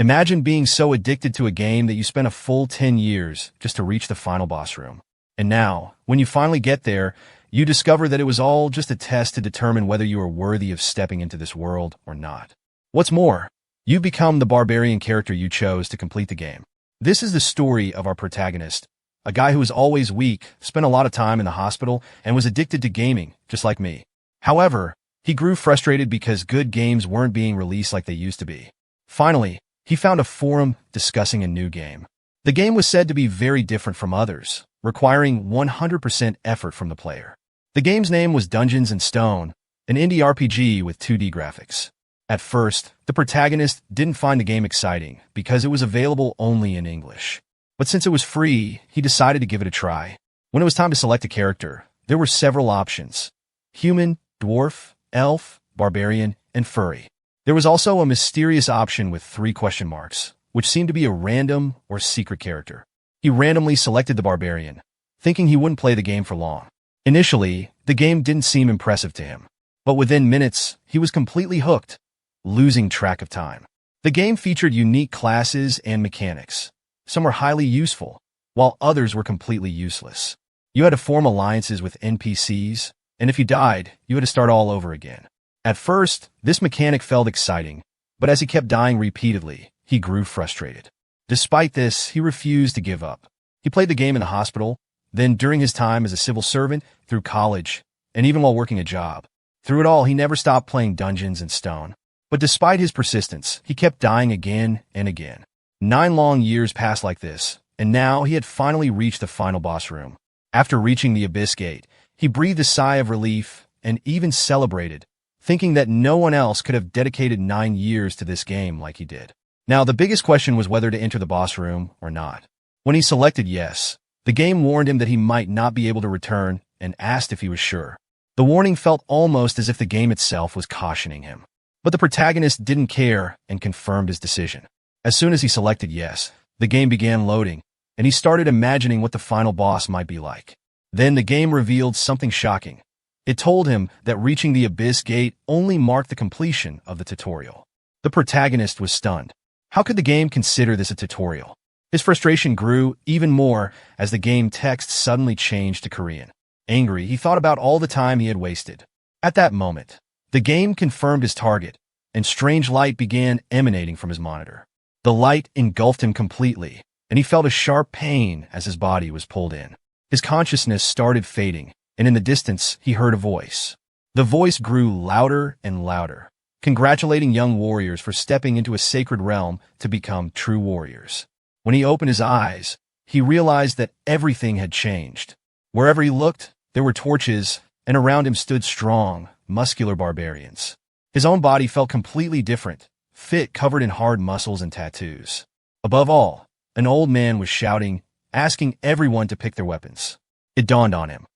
Imagine being so addicted to a game that you spent a full 10 years just to reach the final boss room. And now, when you finally get there, you discover that it was all just a test to determine whether you are worthy of stepping into this world or not. What's more, you've become the barbarian character you chose to complete the game. This is the story of our protagonist, a guy who was always weak, spent a lot of time in the hospital, and was addicted to gaming, just like me. However, he grew frustrated because good games weren't being released like they used to be. Finally, he found a forum discussing a new game. The game was said to be very different from others, requiring 100% effort from the player. The game's name was Dungeons & Stone, an indie RPG with 2D graphics. At first, the protagonist didn't find the game exciting because it was available only in English. But since it was free, he decided to give it a try. When it was time to select a character, there were several options: human, dwarf, elf, barbarian, and furry. There was also a mysterious option with 3 question marks, which seemed to be a random or secret character. He randomly selected the barbarian, thinking he wouldn't play the game for long. Initially, the game didn't seem impressive to him, but within minutes, he was completely hooked, losing track of time. The game featured unique classes and mechanics. Some were highly useful, while others were completely useless. You had to form alliances with NPCs, and if you died, you had to start all over again. At first, this mechanic felt exciting, but as he kept dying repeatedly, he grew frustrated. Despite this, he refused to give up. He played the game in the hospital, then during his time as a civil servant, through college, and even while working a job. Through it all, he never stopped playing Dungeons & Stone. But despite his persistence, he kept dying again and again. 9 long years passed like this, and now he had finally reached the final boss room. After reaching the Abyss Gate, he breathed a sigh of relief and even celebrated, thinking that no one else could have dedicated 9 years to this game like he did. Now, the biggest question was whether to enter the boss room or not. When he selected yes, the game warned him that he might not be able to return and asked if he was sure. The warning felt almost as if the game itself was cautioning him. But the protagonist didn't care and confirmed his decision. As soon as he selected yes, the game began loading, and he started imagining what the final boss might be like. Then the game revealed something shocking. It told him that reaching the Abyss Gate only marked the completion of the tutorial. The protagonist was stunned. How could the game consider this a tutorial? His frustration grew even more as the game text suddenly changed to Korean. Angry, he thought about all the time he had wasted. At that moment, the game confirmed his target, and strange light began emanating from his monitor. The light engulfed him completely, and he felt a sharp pain as his body was pulled in. His consciousness started fading, and in the distance, he heard a voice. The voice grew louder and louder, congratulating young warriors for stepping into a sacred realm to become true warriors. When he opened his eyes, he realized that everything had changed. Wherever he looked, there were torches, and around him stood strong, muscular barbarians. His own body felt completely different, fit, covered in hard muscles and tattoos. Above all, an old man was shouting, asking everyone to pick their weapons. It dawned on him.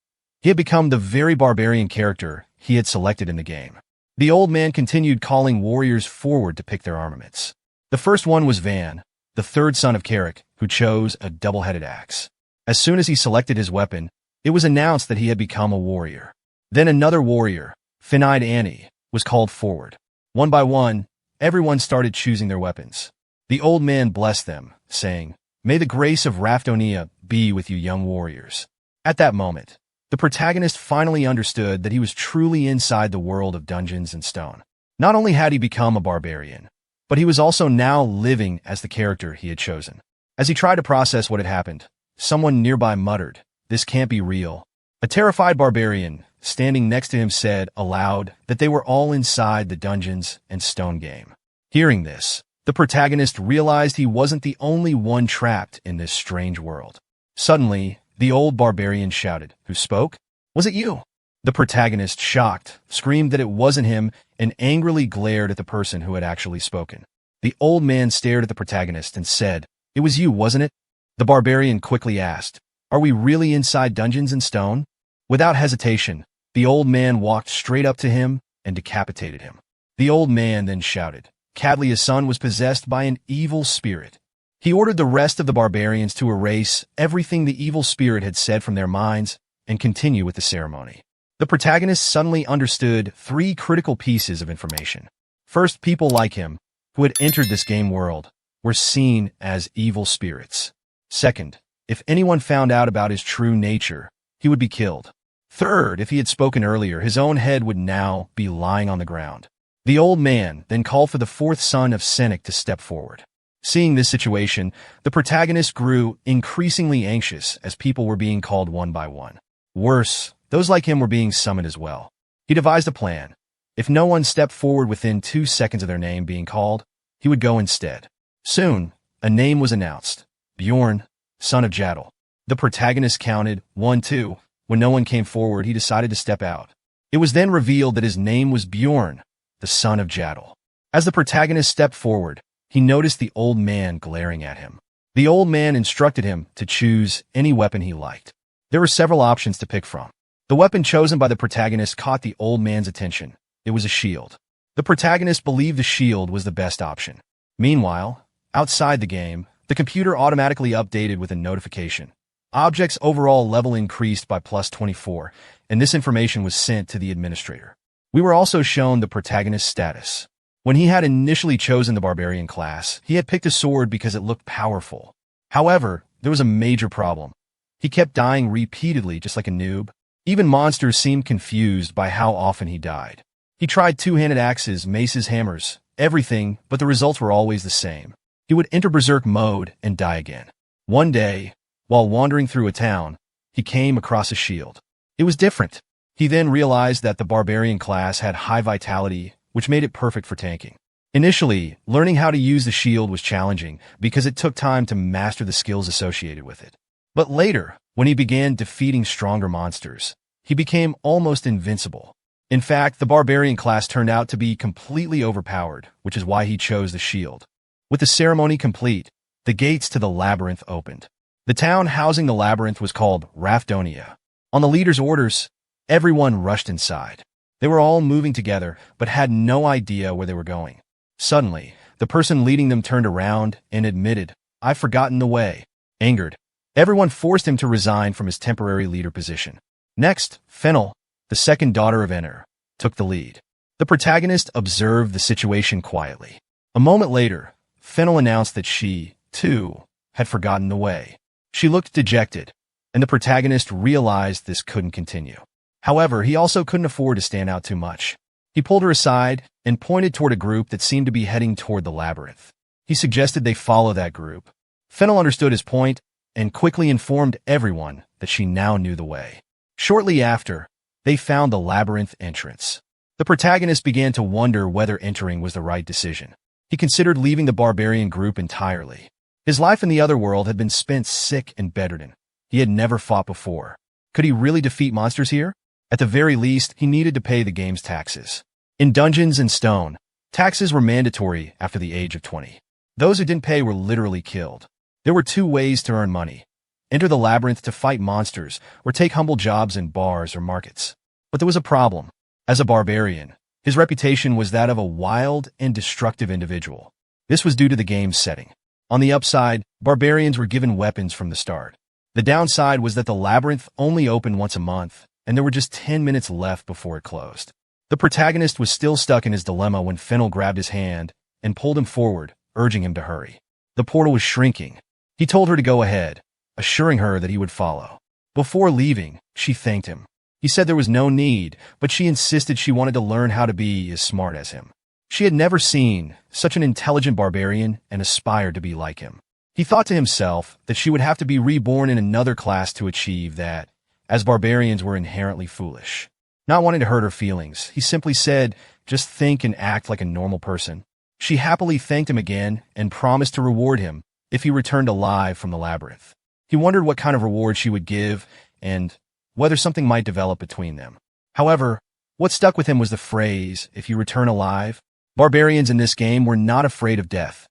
He had become the very barbarian character he had selected in the game. The old man continued calling warriors forward to pick their armaments. The first one was Van, the third son of Carrick, who chose a double-headed axe. As soon as he selected his weapon, it was announced that he had become a warrior. Then another warrior, Fin-Eyed Annie, was called forward. One by one, everyone started choosing their weapons. The old man blessed them, saying, "May the grace of Raftonia be with you, young warriors." At that moment, the protagonist finally understood that he was truly inside the world of Dungeons & Stone. Not only had he become a barbarian, but he was also now living as the character he had chosen. As he tried to process what had happened, someone nearby muttered, "This can't be real." A terrified barbarian standing next to him said aloud that they were all inside the Dungeons & Stone game. Hearing this, the protagonist realized he wasn't the only one trapped in this strange world. Suddenly, the old barbarian shouted, "Who spoke? Was it you?" The protagonist, shocked, screamed that it wasn't him and angrily glared at the person who had actually spoken. The old man stared at the protagonist and said, "It was you, wasn't it?" The barbarian quickly asked, "Are we really inside Dungeons & Stone?" Without hesitation, the old man walked straight up to him and decapitated him. The old man then shouted, Cadlia's son was possessed by an evil spirit. He ordered the rest of the barbarians to erase everything the evil spirit had said from their minds and continue with the ceremony. The protagonist suddenly understood 3 critical pieces of information. First, people like him, who had entered this game world, were seen as evil spirits. Second, if anyone found out about his true nature, he would be killed. Third, if he had spoken earlier, his own head would now be lying on the ground. The old man then called for the fourth son of Senek to step forward. Seeing this situation, the protagonist grew increasingly anxious as people were being called one by one. Worse, those like him were being summoned as well. He devised a plan. If no one stepped forward within 2 seconds of their name being called, he would go instead. Soon, a name was announced. Bjorn, son of Jadal. The protagonist counted 1, 2. When no one came forward, he decided to step out. It was then revealed that his name was Bjorn, the son of Jadal. As the protagonist stepped forward, he noticed the old man glaring at him. The old man instructed him to choose any weapon he liked. There were several options to pick from. The weapon chosen by the protagonist caught the old man's attention. It was a shield. The protagonist believed the shield was the best option. Meanwhile, outside the game, the computer automatically updated with a notification. Object's overall level increased by +24, and this information was sent to the administrator. We were also shown the protagonist's status. When he had initially chosen the Barbarian class, he had picked a sword because it looked powerful. However, there was a major problem. He kept dying repeatedly, just like a noob. Even monsters seemed confused by how often he died. He tried two-handed axes, maces, hammers, everything, but the results were always the same. He would enter berserk mode and die again. One day, while wandering through a town, he came across a shield. It was different. He then realized that the Barbarian class had high vitality, which made it perfect for tanking. Initially, learning how to use the shield was challenging because it took time to master the skills associated with it. But later, when he began defeating stronger monsters, he became almost invincible. In fact, the Barbarian class turned out to be completely overpowered, which is why he chose the shield. With the ceremony complete, the gates to the labyrinth opened. The town housing the labyrinth was called Rafdonia. On the leader's orders, everyone rushed inside. They were all moving together, but had no idea where they were going. Suddenly, the person leading them turned around and admitted, "I've forgotten the way." Angered, everyone forced him to resign from his temporary leader position. Next, Fennel, the second daughter of Ener, took the lead. The protagonist observed the situation quietly. A moment later, Fennel announced that she, too, had forgotten the way. She looked dejected, and the protagonist realized this couldn't continue. However, he also couldn't afford to stand out too much. He pulled her aside and pointed toward a group that seemed to be heading toward the labyrinth. He suggested they follow that group. Fennel understood his point and quickly informed everyone that she now knew the way. Shortly after, they found the labyrinth entrance. The protagonist began to wonder whether entering was the right decision. He considered leaving the Barbarian group entirely. His life in the other world had been spent sick and bedridden. He had never fought before. Could he really defeat monsters here? At the very least, he needed to pay the game's taxes. In Dungeons and Stone, taxes were mandatory after the age of 20. Those who didn't pay were literally killed. There were 2 ways to earn money: enter the labyrinth to fight monsters, or take humble jobs in bars or markets. But there was a problem. As a barbarian, his reputation was that of a wild and destructive individual. This was due to the game's setting. On the upside, barbarians were given weapons from the start. The downside was that the labyrinth only opened once a month, and there were just 10 minutes left before it closed. The protagonist was still stuck in his dilemma when Fennel grabbed his hand and pulled him forward, urging him to hurry. The portal was shrinking. He told her to go ahead, assuring her that he would follow. Before leaving, she thanked him. He said there was no need, but she insisted she wanted to learn how to be as smart as him. She had never seen such an intelligent barbarian and aspired to be like him. He thought to himself that she would have to be reborn in another class to achieve that, as barbarians were inherently foolish. Not wanting to hurt her feelings, he simply said, "Just think and act like a normal person." She happily thanked him again and promised to reward him if he returned alive from the labyrinth. He wondered what kind of reward she would give and whether something might develop between them. However, what stuck with him was the phrase, "if you return alive." Barbarians in this game were not afraid of death.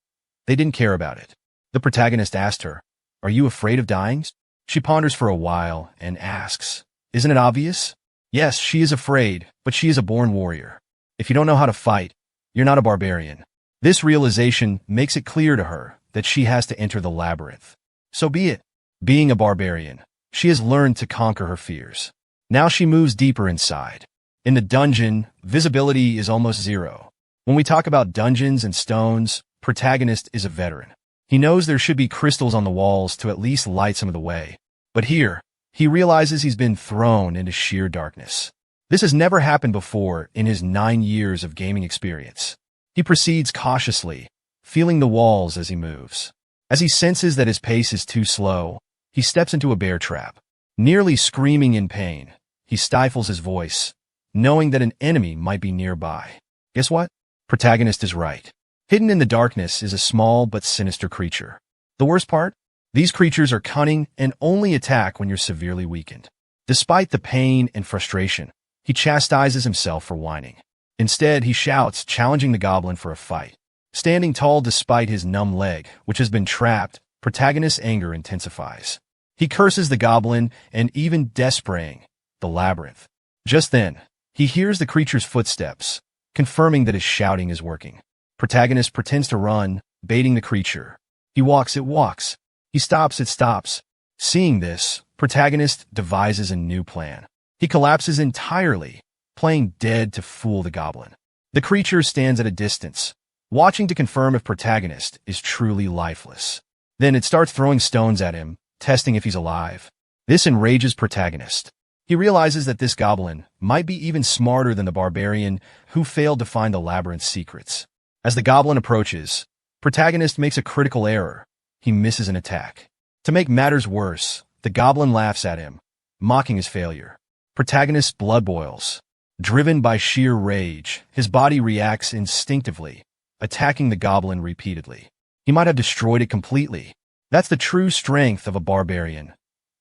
They didn't care about it. The protagonist asked her, "Are you afraid of dying?" She ponders for a while and asks, "Isn't it obvious?" Yes, she is afraid, but she is a born warrior. If you don't know how to fight, you're not a barbarian. This realization makes it clear to her that she has to enter the labyrinth. So be it. Being a barbarian, she has learned to conquer her fears. Now she moves deeper inside. In the dungeon, visibility is almost zero. When we talk about dungeons and stones, Protagonist is a veteran. He knows there should be crystals on the walls to at least light some of the way. But here, he realizes he's been thrown into sheer darkness. This has never happened before in his 9 years of gaming experience. He proceeds cautiously, feeling the walls as he moves. As he senses that his pace is too slow, he steps into a bear trap. Nearly screaming in pain, he stifles his voice, knowing that an enemy might be nearby. Guess what? Protagonist is right. Hidden in the darkness is a small but sinister creature. The worst part? These creatures are cunning and only attack when you're severely weakened. Despite the pain and frustration, he chastises himself for whining. Instead, he shouts, challenging the goblin for a fight. Standing tall despite his numb leg, which has been trapped, Protagonist's anger intensifies. He curses the goblin and even despraying the labyrinth. Just then, he hears the creature's footsteps, confirming that his shouting is working. Protagonist pretends to run, baiting the creature. He walks, it walks. He stops, it stops. Seeing this, Protagonist devises a new plan. He collapses entirely, playing dead to fool the goblin. The creature stands at a distance, watching to confirm if Protagonist is truly lifeless. Then it starts throwing stones at him, testing if he's alive. This enrages Protagonist. He realizes that this goblin might be even smarter than the barbarian who failed to find the labyrinth's secrets. As the goblin approaches, Protagonist makes a critical error. He misses an attack. To make matters worse, the goblin laughs at him, mocking his failure. Protagonist's blood boils. Driven by sheer rage, his body reacts instinctively, attacking the goblin repeatedly. He might have destroyed it completely. That's the true strength of a barbarian.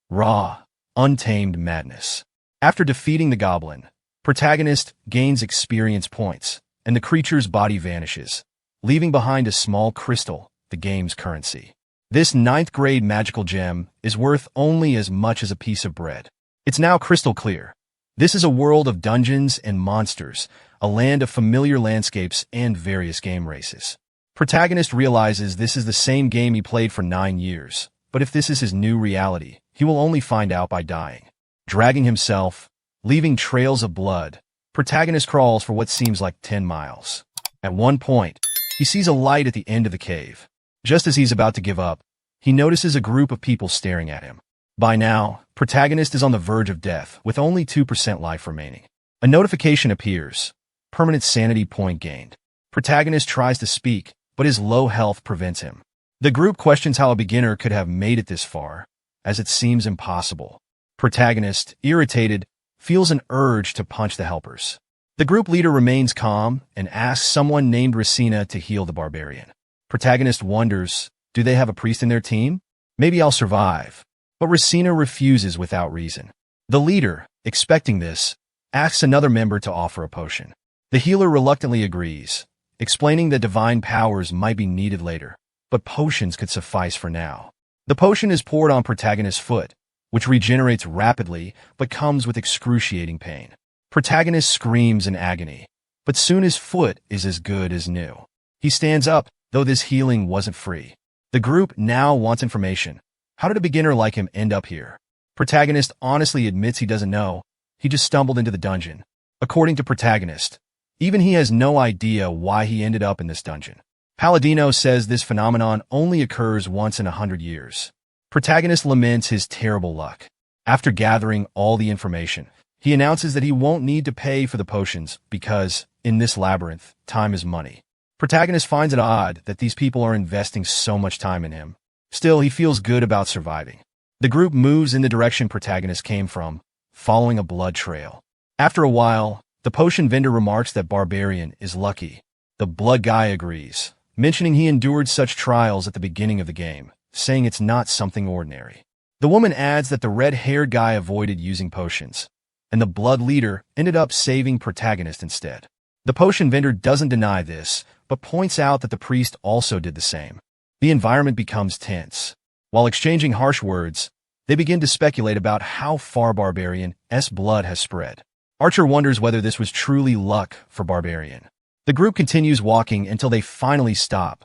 Raw, untamed madness. After defeating the goblin, Protagonist gains experience points, and the creature's body vanishes, leaving behind a small crystal, the game's currency. This 9th grade magical gem is worth only as much as a piece of bread. It's now crystal clear. This is a world of dungeons and monsters, a land of familiar landscapes and various game races. Protagonist realizes this is the same game he played for 9 years, but if this is his new reality, he will only find out by dying. Dragging himself, leaving trails of blood, Protagonist crawls for what seems like 10 miles. At one point, he sees a light at the end of the cave. Just as he's about to give up, he notices a group of people staring at him. By now, Protagonist is on the verge of death, with only 2% life remaining. A notification appears. Permanent sanity point gained. Protagonist tries to speak, but his low health prevents him. The group questions how a beginner could have made it this far, as it seems impossible. Protagonist, irritated, feels an urge to punch the helpers. The group leader remains calm and asks someone named Racina to heal the barbarian. Protagonist wonders, do they have a priest in their team? Maybe I'll survive. But Racina refuses without reason. The leader, expecting this, asks another member to offer a potion. The healer reluctantly agrees, explaining that divine powers might be needed later, but potions could suffice for now. The potion is poured on Protagonist's foot, which regenerates rapidly but comes with excruciating pain. Protagonist screams in agony, but soon his foot is as good as new. He stands up, though this healing wasn't free. The group now wants information. How did a beginner like him end up here? Protagonist honestly admits he doesn't know. He just stumbled into the dungeon. According to Protagonist, even he has no idea why he ended up in this dungeon. Palladino says this phenomenon only occurs once in 100 years. Protagonist laments his terrible luck. After gathering all the information, he announces that he won't need to pay for the potions because, in this labyrinth, time is money. Protagonist finds it odd that these people are investing so much time in him. Still, he feels good about surviving. The group moves in the direction Protagonist came from, following a blood trail. After a while, the potion vendor remarks that Barbarian is lucky. The blood guy agrees, mentioning he endured such trials at the beginning of the game, saying it's not something ordinary. The woman adds that the red-haired guy avoided using potions, and the blood leader ended up saving Protagonist instead. The potion vendor doesn't deny this, but points out that the priest also did the same. The environment becomes tense. While exchanging harsh words, they begin to speculate about how far Barbarian's blood has spread. Archer wonders whether this was truly luck for Barbarian. The group continues walking until they finally stop,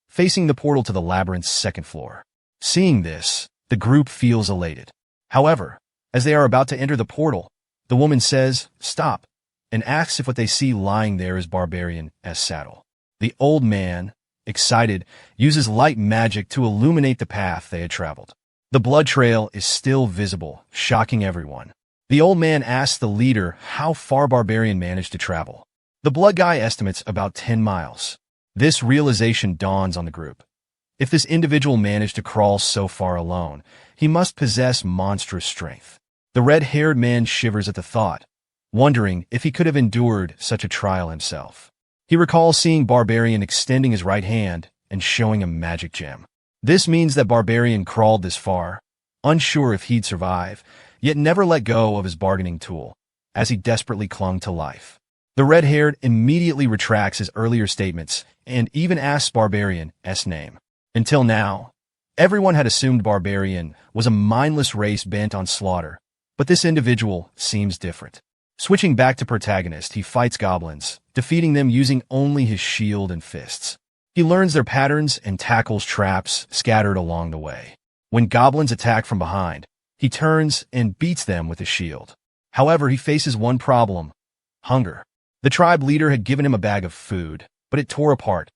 facing the portal to the labyrinth's second floor. Seeing this, the group feels elated. However, as they are about to enter the portal, the woman says, "Stop," and asks if what they see lying there is Barbarian's saddle. The old man, excited, uses light magic to illuminate the path they had traveled. The blood trail is still visible, shocking everyone. The old man asks the leader how far Barbarian managed to travel. The blood guy estimates about 10 miles. This realization dawns on the group. If this individual managed to crawl so far alone, he must possess monstrous strength. The red-haired man shivers at the thought, wondering if he could have endured such a trial himself. He recalls seeing Barbarian extending his right hand and showing a magic gem. This means that Barbarian crawled this far, unsure if he'd survive, yet never let go of his bargaining tool, as he desperately clung to life. The red-haired immediately retracts his earlier statements and even asks Barbarian's name. Until now, everyone had assumed Barbarian was a mindless race bent on slaughter, but this individual seems different. Switching back to protagonist, he fights goblins, defeating them using only his shield and fists. He learns their patterns and tackles traps scattered along the way. When goblins attack from behind, he turns and beats them with his shield. However, he faces one problem: hunger. The tribe leader had given him a bag of food, but it tore apart,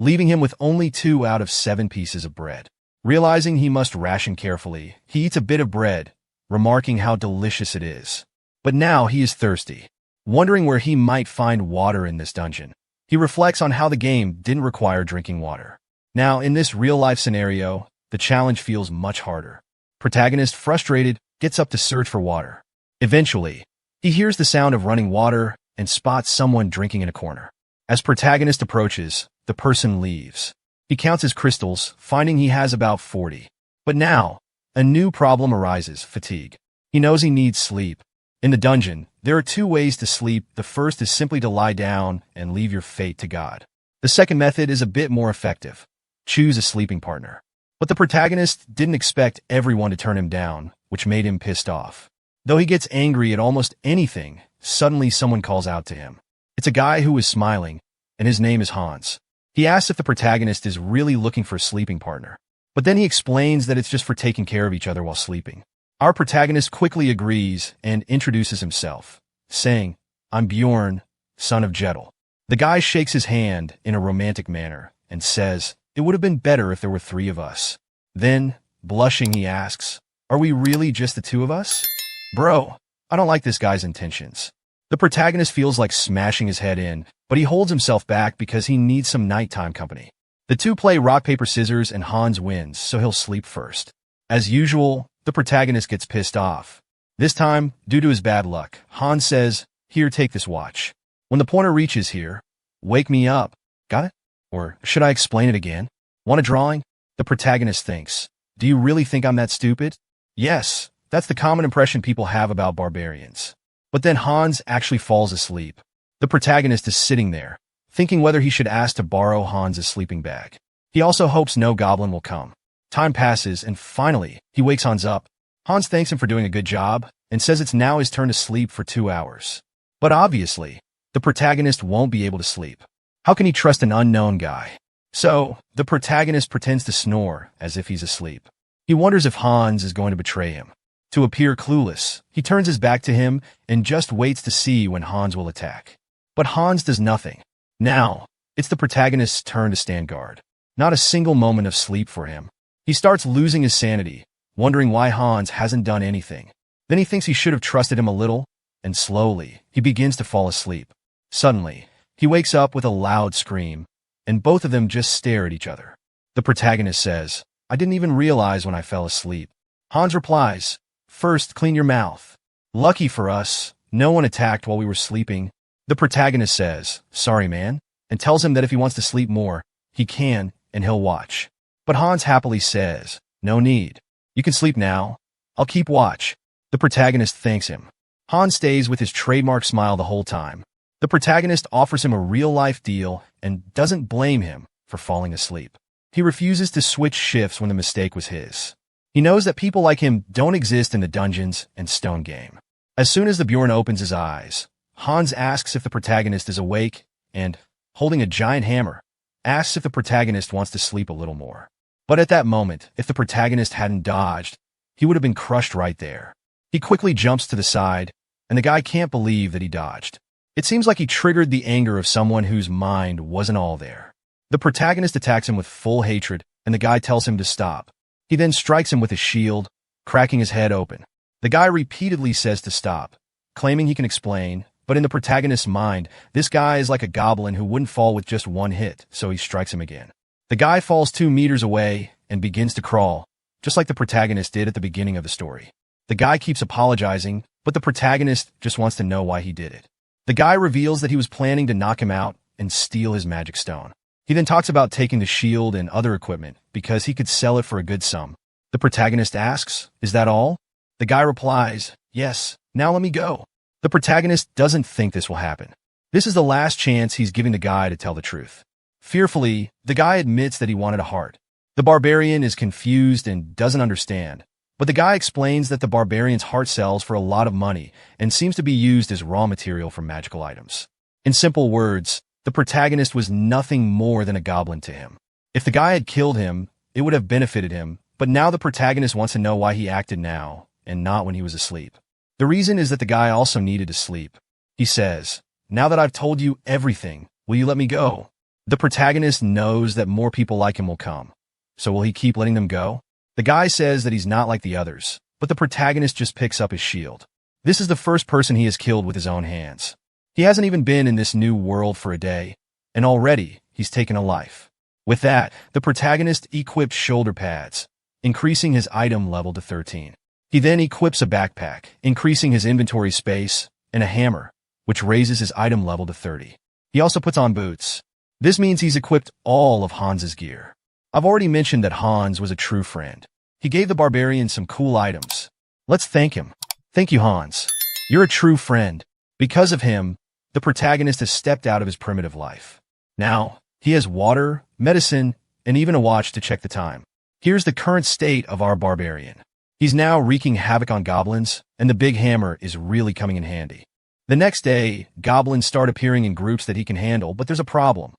leaving him with only 2 out of 7 pieces of bread. Realizing he must ration carefully, he eats a bit of bread, remarking how delicious it is. But now he is thirsty, wondering where he might find water in this dungeon. He reflects on how the game didn't require drinking water. Now, in this real-life scenario, the challenge feels much harder. Protagonist, frustrated, gets up to search for water. Eventually, he hears the sound of running water and spots someone drinking in a corner. As protagonist approaches, the person leaves. He counts his crystals, finding he has about 40. But now, a new problem arises: fatigue. He knows he needs sleep. In the dungeon, there are 2 ways to sleep. The first is simply to lie down and leave your fate to God. The second method is a bit more effective: choose a sleeping partner. But the protagonist didn't expect everyone to turn him down, which made him pissed off. Though he gets angry at almost anything, suddenly someone calls out to him. It's a guy who is smiling, and his name is Hans. He asks if the protagonist is really looking for a sleeping partner, but then he explains that it's just for taking care of each other while sleeping. Our protagonist quickly agrees and introduces himself, saying, "I'm Bjorn, son of Jettel." The guy shakes his hand in a romantic manner and says, "It would have been better if there were 3 of us." Then, blushing, he asks, "Are we really just the 2 of us?" Bro, I don't like this guy's intentions. The protagonist feels like smashing his head in, but he holds himself back because he needs some nighttime company. The 2 play rock, paper, scissors, and Hans wins, so he'll sleep first. As usual, the protagonist gets pissed off. This time, due to his bad luck, Hans says, "Here, take this watch. When the pointer reaches here, wake me up." Got it? Or should I explain it again? Want a drawing? The protagonist thinks, "Do you really think I'm that stupid?" Yes, that's the common impression people have about barbarians. But then Hans actually falls asleep. The protagonist is sitting there, thinking whether he should ask to borrow Hans' sleeping bag. He also hopes no goblin will come. Time passes, and finally, he wakes Hans up. Hans thanks him for doing a good job and says it's now his turn to sleep for 2 hours. But obviously, the protagonist won't be able to sleep. How can he trust an unknown guy? So, the protagonist pretends to snore as if he's asleep. He wonders if Hans is going to betray him. To appear clueless, he turns his back to him and just waits to see when Hans will attack. But Hans does nothing. Now, it's the protagonist's turn to stand guard. Not a single moment of sleep for him. He starts losing his sanity, wondering why Hans hasn't done anything. Then he thinks he should have trusted him a little, and slowly, he begins to fall asleep. Suddenly, he wakes up with a loud scream, and both of them just stare at each other. The protagonist says, "I didn't even realize when I fell asleep." Hans replies, "First, clean your mouth. Lucky for us, no one attacked while we were sleeping." The protagonist says, "Sorry, man," and tells him that if he wants to sleep more, he can, and he'll watch. But Hans happily says, "No need. You can sleep now. I'll keep watch." The protagonist thanks him. Hans stays with his trademark smile the whole time. The protagonist offers him a real-life deal and doesn't blame him for falling asleep. He refuses to switch shifts when the mistake was his. He knows that people like him don't exist in the Dungeons and Stone game. As soon as the Bjorn opens his eyes, Hans asks if the protagonist is awake and, holding a giant hammer, asks if the protagonist wants to sleep a little more. But at that moment, if the protagonist hadn't dodged, he would have been crushed right there. He quickly jumps to the side, and the guy can't believe that he dodged. It seems like he triggered the anger of someone whose mind wasn't all there. The protagonist attacks him with full hatred, and the guy tells him to stop. He then strikes him with his shield, cracking his head open. The guy repeatedly says to stop, claiming he can explain, but in the protagonist's mind, this guy is like a goblin who wouldn't fall with just one hit, so he strikes him again. The guy falls 2 meters away and begins to crawl, just like the protagonist did at the beginning of the story. The guy keeps apologizing, but the protagonist just wants to know why he did it. The guy reveals that he was planning to knock him out and steal his magic stone. He then talks about taking the shield and other equipment because he could sell it for a good sum. The protagonist asks, "Is that all?" The guy replies, "Yes, now let me go." The protagonist doesn't think this will happen. This is the last chance he's giving the guy to tell the truth. Fearfully, the guy admits that he wanted a heart. The barbarian is confused and doesn't understand, but the guy explains that the barbarian's heart sells for a lot of money and seems to be used as raw material for magical items. In simple words, the protagonist was nothing more than a goblin to him. If the guy had killed him, it would have benefited him, but now the protagonist wants to know why he acted now and not when he was asleep. The reason is that the guy also needed to sleep. He says, "Now that I've told you everything, will you let me go?" The protagonist knows that more people like him will come. So will he keep letting them go? The guy says that he's not like the others, but the protagonist just picks up his shield. This is the first person he has killed with his own hands. He hasn't even been in this new world for a day, and already he's taken a life. With that, the protagonist equipped shoulder pads, increasing his item level to 13. He then equips a backpack, increasing his inventory space, and a hammer, which raises his item level to 30. He also puts on boots. This means he's equipped all of Hans's gear. I've already mentioned that Hans was a true friend. He gave the barbarian some cool items. Let's thank him. Thank you, Hans. You're a true friend. Because of him, the protagonist has stepped out of his primitive life. Now, he has water, medicine, and even a watch to check the time. Here's the current state of our barbarian. He's now wreaking havoc on goblins, and the big hammer is really coming in handy. The next day, goblins start appearing in groups that he can handle, but there's a problem.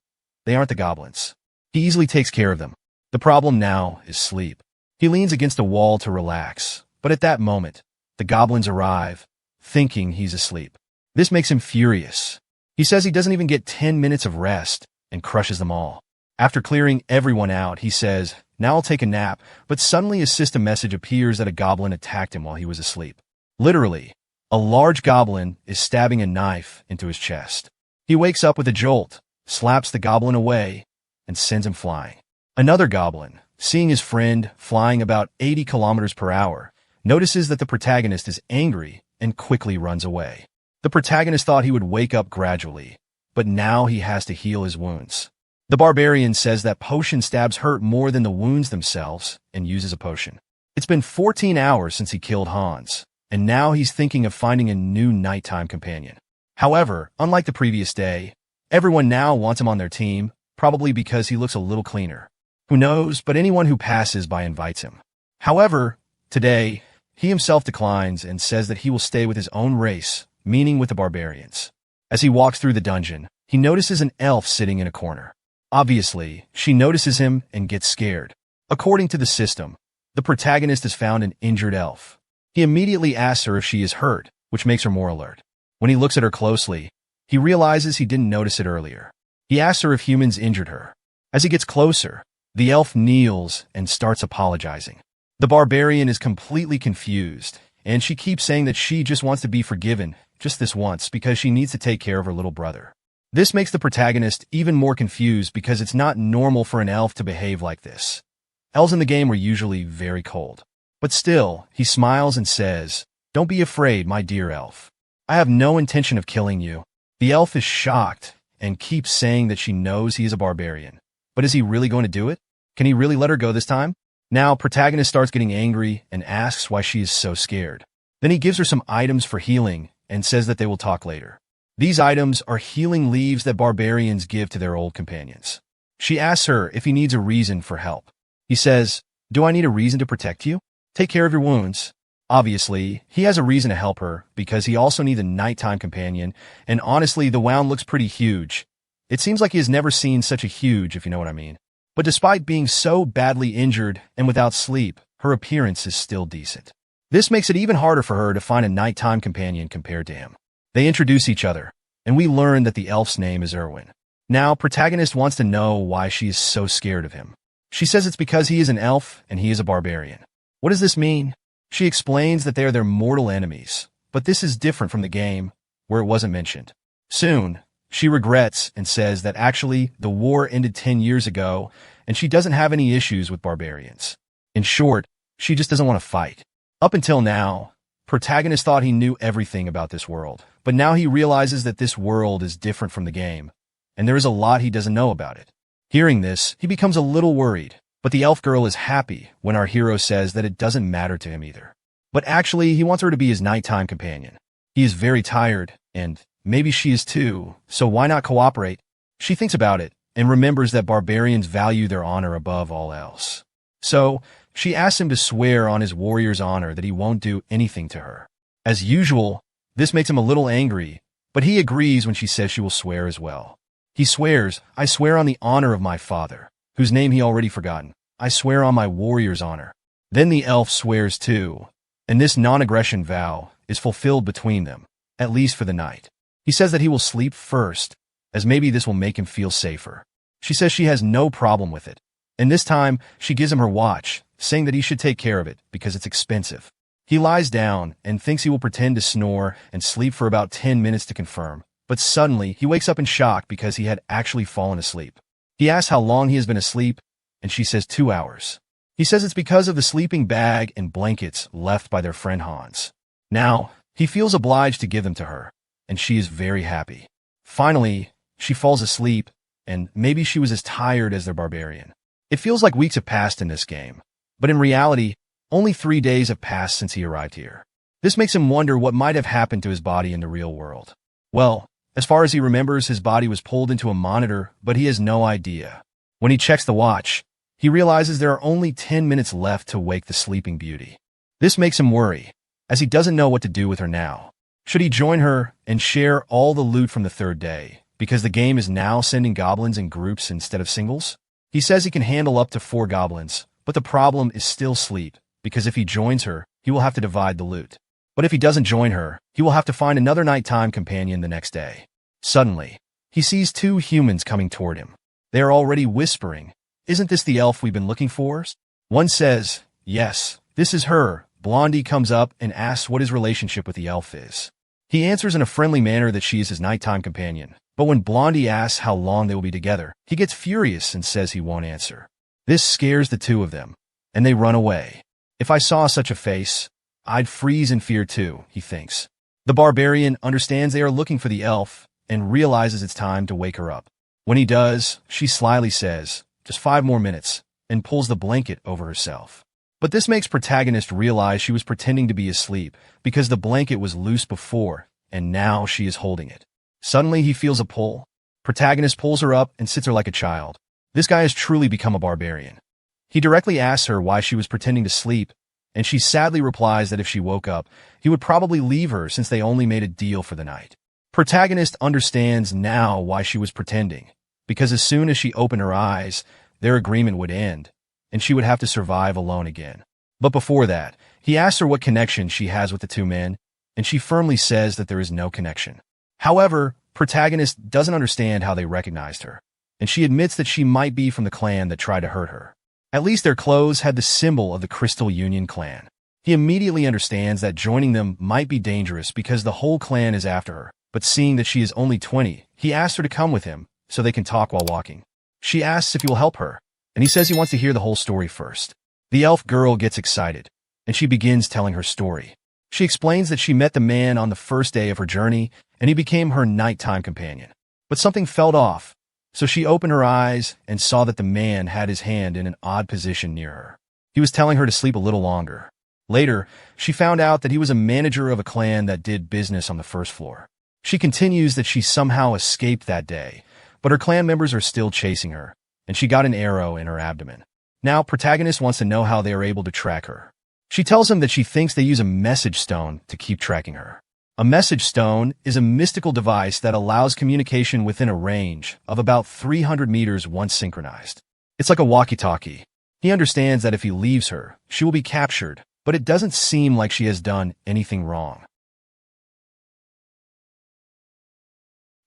They aren't the goblins. He easily takes care of them. The problem now is sleep. He leans against a wall to relax, but at that moment, the goblins arrive, thinking he's asleep. This makes him furious. He says he doesn't even get 10 minutes of rest and crushes them all. After clearing everyone out, he says, "Now I'll take a nap," but suddenly a system message appears that a goblin attacked him while he was asleep. Literally, a large goblin is stabbing a knife into his chest. He wakes up with a jolt, slaps the goblin away, and sends him flying. Another goblin, seeing his friend flying about 80 kilometers per hour, notices that the protagonist is angry and quickly runs away. The protagonist thought he would wake up gradually, but now he has to heal his wounds. The barbarian says that potion stabs hurt more than the wounds themselves and uses a potion. It's been 14 hours since he killed Hans, and now he's thinking of finding a new nighttime companion. However, unlike the previous day, everyone now wants him on their team, probably because he looks a little cleaner. Who knows, but anyone who passes by invites him. However, today, he himself declines and says that he will stay with his own race, meaning with the barbarians. As he walks through the dungeon, he notices an elf sitting in a corner. Obviously, she notices him and gets scared. According to the system, the protagonist has found an injured elf. He immediately asks her if she is hurt, which makes her more alert. When he looks at her closely, he realizes he didn't notice it earlier. He asks her if humans injured her. As he gets closer, the elf kneels and starts apologizing. The barbarian is completely confused, and she keeps saying that she just wants to be forgiven just this once because she needs to take care of her little brother. This makes the protagonist even more confused because it's not normal for an elf to behave like this. Elves in the game were usually very cold. But still, he smiles and says, "Don't be afraid, my dear elf. I have no intention of killing you." The elf is shocked and keeps saying that she knows he is a barbarian. But is he really going to do it? Can he really let her go this time? Now, protagonist starts getting angry and asks why she is so scared. Then he gives her some items for healing and says that they will talk later. These items are healing leaves that barbarians give to their old companions. She asks her if he needs a reason for help. He says, "Do I need a reason to protect you? Take care of your wounds." Obviously, he has a reason to help her because he also needs a nighttime companion, and honestly, the wound looks pretty huge. It seems like he has never seen such a huge, if you know what I mean. But despite being so badly injured and without sleep, her appearance is still decent. This makes it even harder for her to find a nighttime companion compared to him. They introduce each other, and we learn that the elf's name is Ilhwan. Now, protagonist wants to know why she is so scared of him. She says it's because he is an elf and he is a barbarian. What does this mean? She explains that they are their mortal enemies, but this is different from the game, where it wasn't mentioned. Soon, she regrets and says that actually the war ended 10 years ago and she doesn't have any issues with barbarians. In short, she just doesn't want to fight. Up until now, protagonist thought he knew everything about this world, but now he realizes that this world is different from the game, and there is a lot he doesn't know about it. Hearing this, he becomes a little worried, but the elf girl is happy when our hero says that it doesn't matter to him either. But actually, he wants her to be his nighttime companion. He is very tired, and maybe she is too, so why not cooperate? She thinks about it and remembers that barbarians value their honor above all else. So, she asks him to swear on his warrior's honor that he won't do anything to her. As usual, this makes him a little angry, but he agrees when she says she will swear as well. He swears, "I swear on the honor of my father," whose name he already forgotten. "I swear on my warrior's honor." Then the elf swears too, and this non-aggression vow is fulfilled between them, at least for the night. He says that he will sleep first, as maybe this will make him feel safer. She says she has no problem with it, and this time she gives him her watch, saying that he should take care of it because it's expensive. He lies down and thinks he will pretend to snore and sleep for about 10 minutes to confirm, but suddenly he wakes up in shock because he had actually fallen asleep. He asks how long he has been asleep, and she says 2 hours. He says it's because of the sleeping bag and blankets left by their friend Hans. Now, he feels obliged to give them to her, and she is very happy. Finally, she falls asleep, and maybe she was as tired as their barbarian. It feels like weeks have passed in this game, but in reality, only 3 days have passed since he arrived here. This makes him wonder what might have happened to his body in the real world. Well, as far as he remembers, his body was pulled into a monitor, but he has no idea. When he checks the watch, he realizes there are only 10 minutes left to wake the sleeping beauty. This makes him worry, as he doesn't know what to do with her now. Should he join her and share all the loot from the third day, because the game is now sending goblins in groups instead of singles? He says he can handle up to 4 goblins, but the problem is still sleep, because if he joins her, he will have to divide the loot. But if he doesn't join her, he will have to find another nighttime companion the next day. Suddenly, he sees 2 humans coming toward him. They are already whispering, "Isn't this the elf we've been looking for?" One says, "Yes, this is her." Blondie comes up and asks what his relationship with the elf is. He answers in a friendly manner that she is his nighttime companion, but when Blondie asks how long they will be together, he gets furious and says he won't answer. This scares the 2 of them, and they run away. If I saw such a face, I'd freeze in fear too, he thinks. The barbarian understands they are looking for the elf and realizes it's time to wake her up. When he does, she slyly says, "Just 5 more minutes," and pulls the blanket over herself. But this makes protagonist realize she was pretending to be asleep because the blanket was loose before, and now she is holding it. Suddenly he feels a pull. Protagonist pulls her up and sits her like a child. This guy has truly become a barbarian. He directly asks her why she was pretending to sleep, and she sadly replies that if she woke up, he would probably leave her since they only made a deal for the night. Protagonist understands now why she was pretending, because as soon as she opened her eyes, their agreement would end, and she would have to survive alone again. But before that, he asks her what connection she has with the 2 men, and she firmly says that there is no connection. However, protagonist doesn't understand how they recognized her, and she admits that she might be from the clan that tried to hurt her. At least their clothes had the symbol of the Crystal Union clan. He immediately understands that joining them might be dangerous because the whole clan is after her, but seeing that she is only 20, he asks her to come with him so they can talk while walking. She asks if he will help her, and he says he wants to hear the whole story first. The elf girl gets excited, and she begins telling her story. She explains that she met the man on the first day of her journey, and he became her nighttime companion. But something felt off, so she opened her eyes and saw that the man had his hand in an odd position near her. He was telling her to sleep a little longer. Later, she found out that he was a manager of a clan that did business on the first floor. She continues that she somehow escaped that day, but her clan members are still chasing her, and she got an arrow in her abdomen. Now, protagonist wants to know how they are able to track her. She tells him that she thinks they use a message stone to keep tracking her. A message stone is a mystical device that allows communication within a range of about 300 meters once synchronized. It's like a walkie-talkie. He understands that if he leaves her, she will be captured, but it doesn't seem like she has done anything wrong.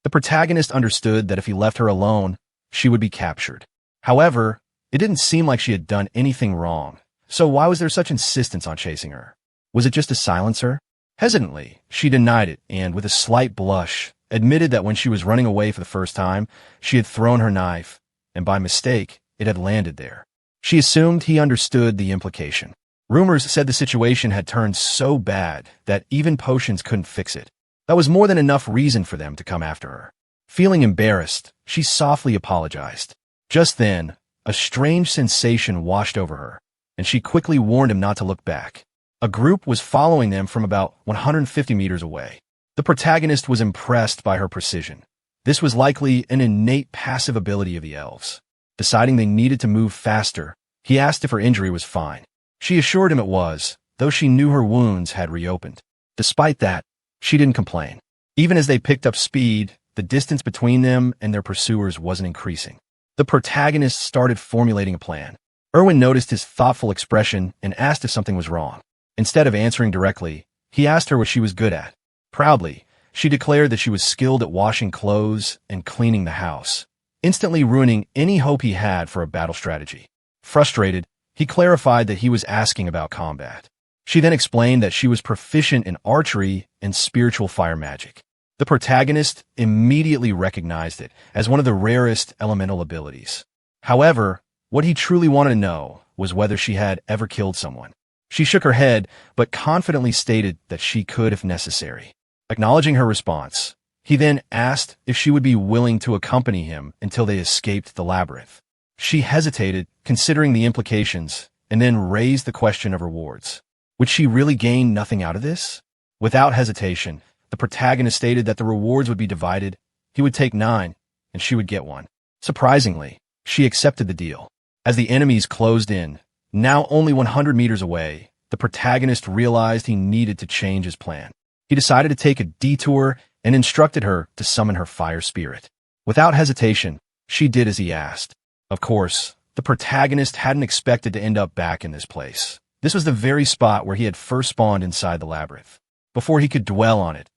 The protagonist understood that if he left her alone, she would be captured. However, it didn't seem like she had done anything wrong, so why was there such insistence on chasing her? Was it just to silence her? Hesitantly, she denied it and, with a slight blush, admitted that when she was running away for the first time, she had thrown her knife, and by mistake, it had landed there. She assumed he understood the implication. Rumors said the situation had turned so bad that even potions couldn't fix it. That was more than enough reason for them to come after her. Feeling embarrassed, she softly apologized. Just then, a strange sensation washed over her, and she quickly warned him not to look back. A group was following them from about 150 meters away. The protagonist was impressed by her precision. This was likely an innate passive ability of the elves. Deciding they needed to move faster, he asked if her injury was fine. She assured him it was, though she knew her wounds had reopened. Despite that, she didn't complain. Even as they picked up speed, the distance between them and their pursuers wasn't increasing. The protagonist started formulating a plan. Ilhwan noticed his thoughtful expression and asked if something was wrong. Instead of answering directly, he asked her what she was good at. Proudly, she declared that she was skilled at washing clothes and cleaning the house, instantly ruining any hope he had for a battle strategy. Frustrated, he clarified that he was asking about combat. She then explained that she was proficient in archery and spiritual fire magic. The protagonist immediately recognized it as one of the rarest elemental abilities. However, what he truly wanted to know was whether she had ever killed someone. She shook her head, but confidently stated that she could if necessary. Acknowledging her response, he then asked if she would be willing to accompany him until they escaped the labyrinth. She hesitated, considering the implications, and then raised the question of rewards. Would she really gain nothing out of this? Without hesitation, the protagonist stated that the rewards would be divided. He would take 9, and she would get 1. Surprisingly, she accepted the deal. As the enemies closed in, now only 100 meters away, the protagonist realized he needed to change his plan. He decided to take a detour and instructed her to summon her fire spirit. Without hesitation, she did as he asked. Of course, the protagonist hadn't expected to end up back in this place. This was the very spot where he had first spawned inside the labyrinth. Before he could dwell on it,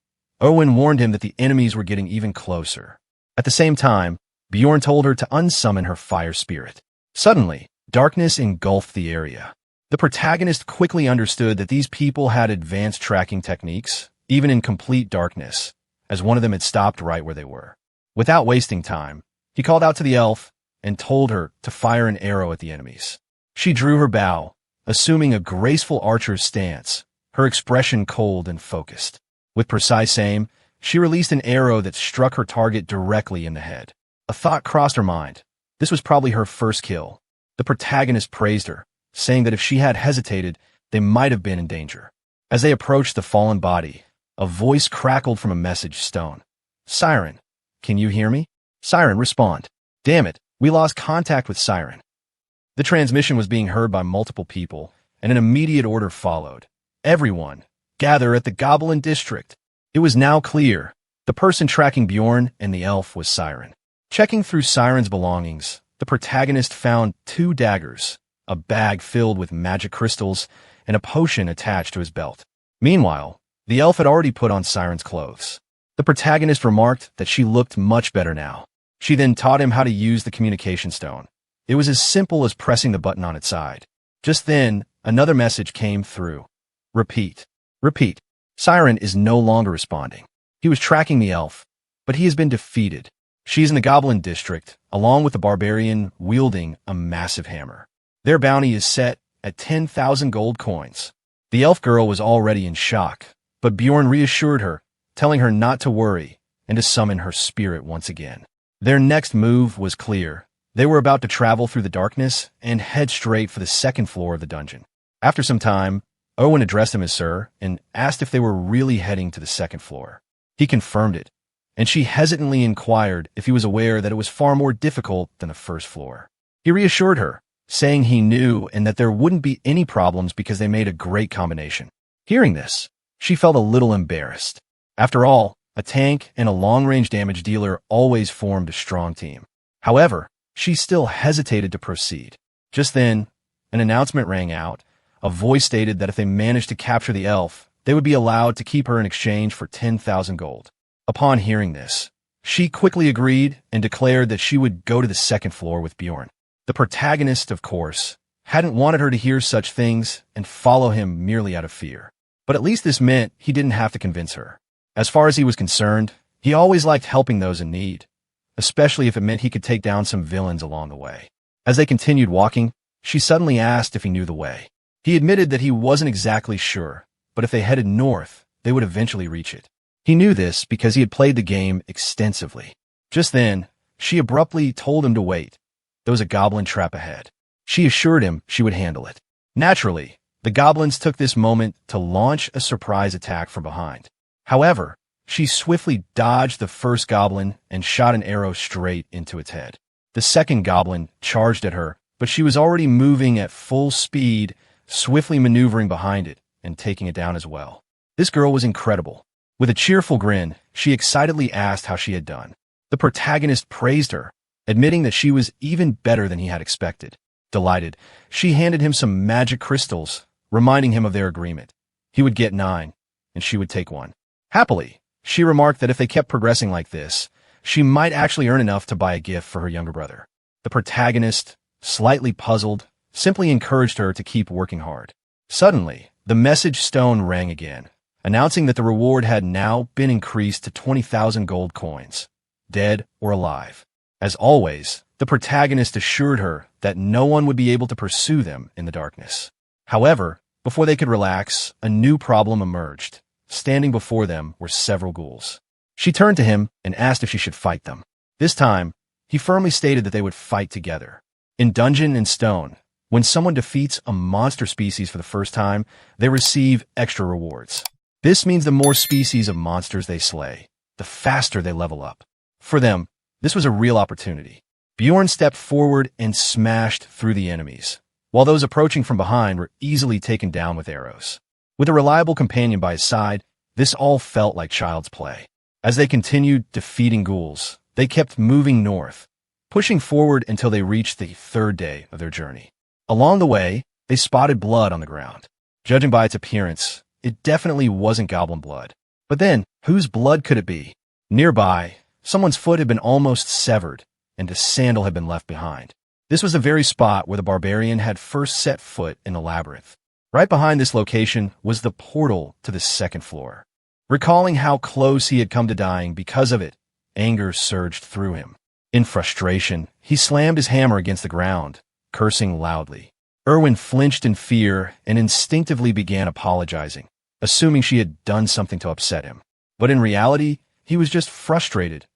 Ilhwan warned him that the enemies were getting even closer. At the same time, Bjorn told her to unsummon her fire spirit. Suddenly, darkness engulfed the area. The protagonist quickly understood that these people had advanced tracking techniques, even in complete darkness, as one of them had stopped right where they were. Without wasting time, he called out to the elf and told her to fire an arrow at the enemies. She drew her bow, assuming a graceful archer's stance, her expression cold and focused. With precise aim, she released an arrow that struck her target directly in the head. A thought crossed her mind. This was probably her first kill. The protagonist praised her, saying that if she had hesitated, they might have been in danger. As they approached the fallen body, a voice crackled from a message stone. Siren, can you hear me? Siren, respond. Damn it, we lost contact with Siren. The transmission was being heard by multiple people, and an immediate order followed. Everyone, gather at the Goblin District. It was now clear. The person tracking Bjorn and the elf was Siren. Checking through Siren's belongings, the protagonist found 2 daggers, a bag filled with magic crystals, and a potion attached to his belt. Meanwhile, the elf had already put on Siren's clothes. The protagonist remarked that she looked much better now. She then taught him how to use the communication stone. It was as simple as pressing the button on its side. Just then, another message came through. Repeat. Repeat. Siren is no longer responding. He was tracking the elf, but he has been defeated. She's in the Goblin District, along with the Barbarian wielding a massive hammer. Their bounty is set at 10,000 gold coins. The elf girl was already in shock, but Bjorn reassured her, telling her not to worry and to summon her spirit once again. Their next move was clear. They were about to travel through the darkness and head straight for the second floor of the dungeon. After some time, Ilhwan addressed him as Sir and asked if they were really heading to the second floor. He confirmed it, and she hesitantly inquired if he was aware that it was far more difficult than the first floor. He reassured her, saying he knew and that there wouldn't be any problems because they made a great combination. Hearing this, she felt a little embarrassed. After all, a tank and a long-range damage dealer always formed a strong team. However, she still hesitated to proceed. Just then, an announcement rang out. A voice stated that if they managed to capture the elf, they would be allowed to keep her in exchange for 10,000 gold. Upon hearing this, She quickly agreed and declared that she would go to the second floor with Bjorn. The protagonist, of course, hadn't wanted her to hear such things and follow him merely out of fear. But at least this meant he didn't have to convince her. As far as he was concerned, he always liked helping those in need, especially if it meant he could take down some villains along the way. As they continued walking, she suddenly asked if he knew the way. He admitted that he wasn't exactly sure, but if they headed north, they would eventually reach it. He knew this because he had played the game extensively. Just then, she abruptly told him to wait. There was a goblin trap ahead. She assured him she would handle it. Naturally, the goblins took this moment to launch a surprise attack from behind. However, she swiftly dodged the first goblin and shot an arrow straight into its head. The second goblin charged at her, but she was already moving at full speed, swiftly maneuvering behind it and taking it down as well. This girl was incredible. With a cheerful grin, she excitedly asked how she had done. The protagonist praised her, admitting that she was even better than he had expected. Delighted, she handed him some magic crystals, reminding him of their agreement. He would get 9, and she would take 1. Happily, she remarked that if they kept progressing like this, she might actually earn enough to buy a gift for her younger brother. The protagonist, slightly puzzled, simply encouraged her to keep working hard. Suddenly, the message stone rang again, announcing that the reward had now been increased to 20,000 gold coins, dead or alive. As always, the protagonist assured her that no one would be able to pursue them in the darkness. However, before they could relax, a new problem emerged. Standing before them were several ghouls. She turned to him and asked if she should fight them. This time, he firmly stated that they would fight together. In Dungeon and Stone, when someone defeats a monster species for the first time, they receive extra rewards. This means the more species of monsters they slay, the faster they level up. For them, this was a real opportunity. Bjorn stepped forward and smashed through the enemies, while those approaching from behind were easily taken down with arrows. With a reliable companion by his side, this all felt like child's play. As they continued defeating ghouls, they kept moving north, pushing forward until they reached the third day of their journey. Along the way, they spotted blood on the ground. Judging by its appearance, it definitely wasn't goblin blood. But then, whose blood could it be? Nearby, someone's foot had been almost severed, and a sandal had been left behind. This was the very spot where the barbarian had first set foot in the labyrinth. Right behind this location was the portal to the second floor. Recalling how close he had come to dying because of it, anger surged through him. In frustration, he slammed his hammer against the ground, cursing loudly. Ilhwan flinched in fear and instinctively began apologizing, assuming she had done something to upset him. But in reality, he was just frustrated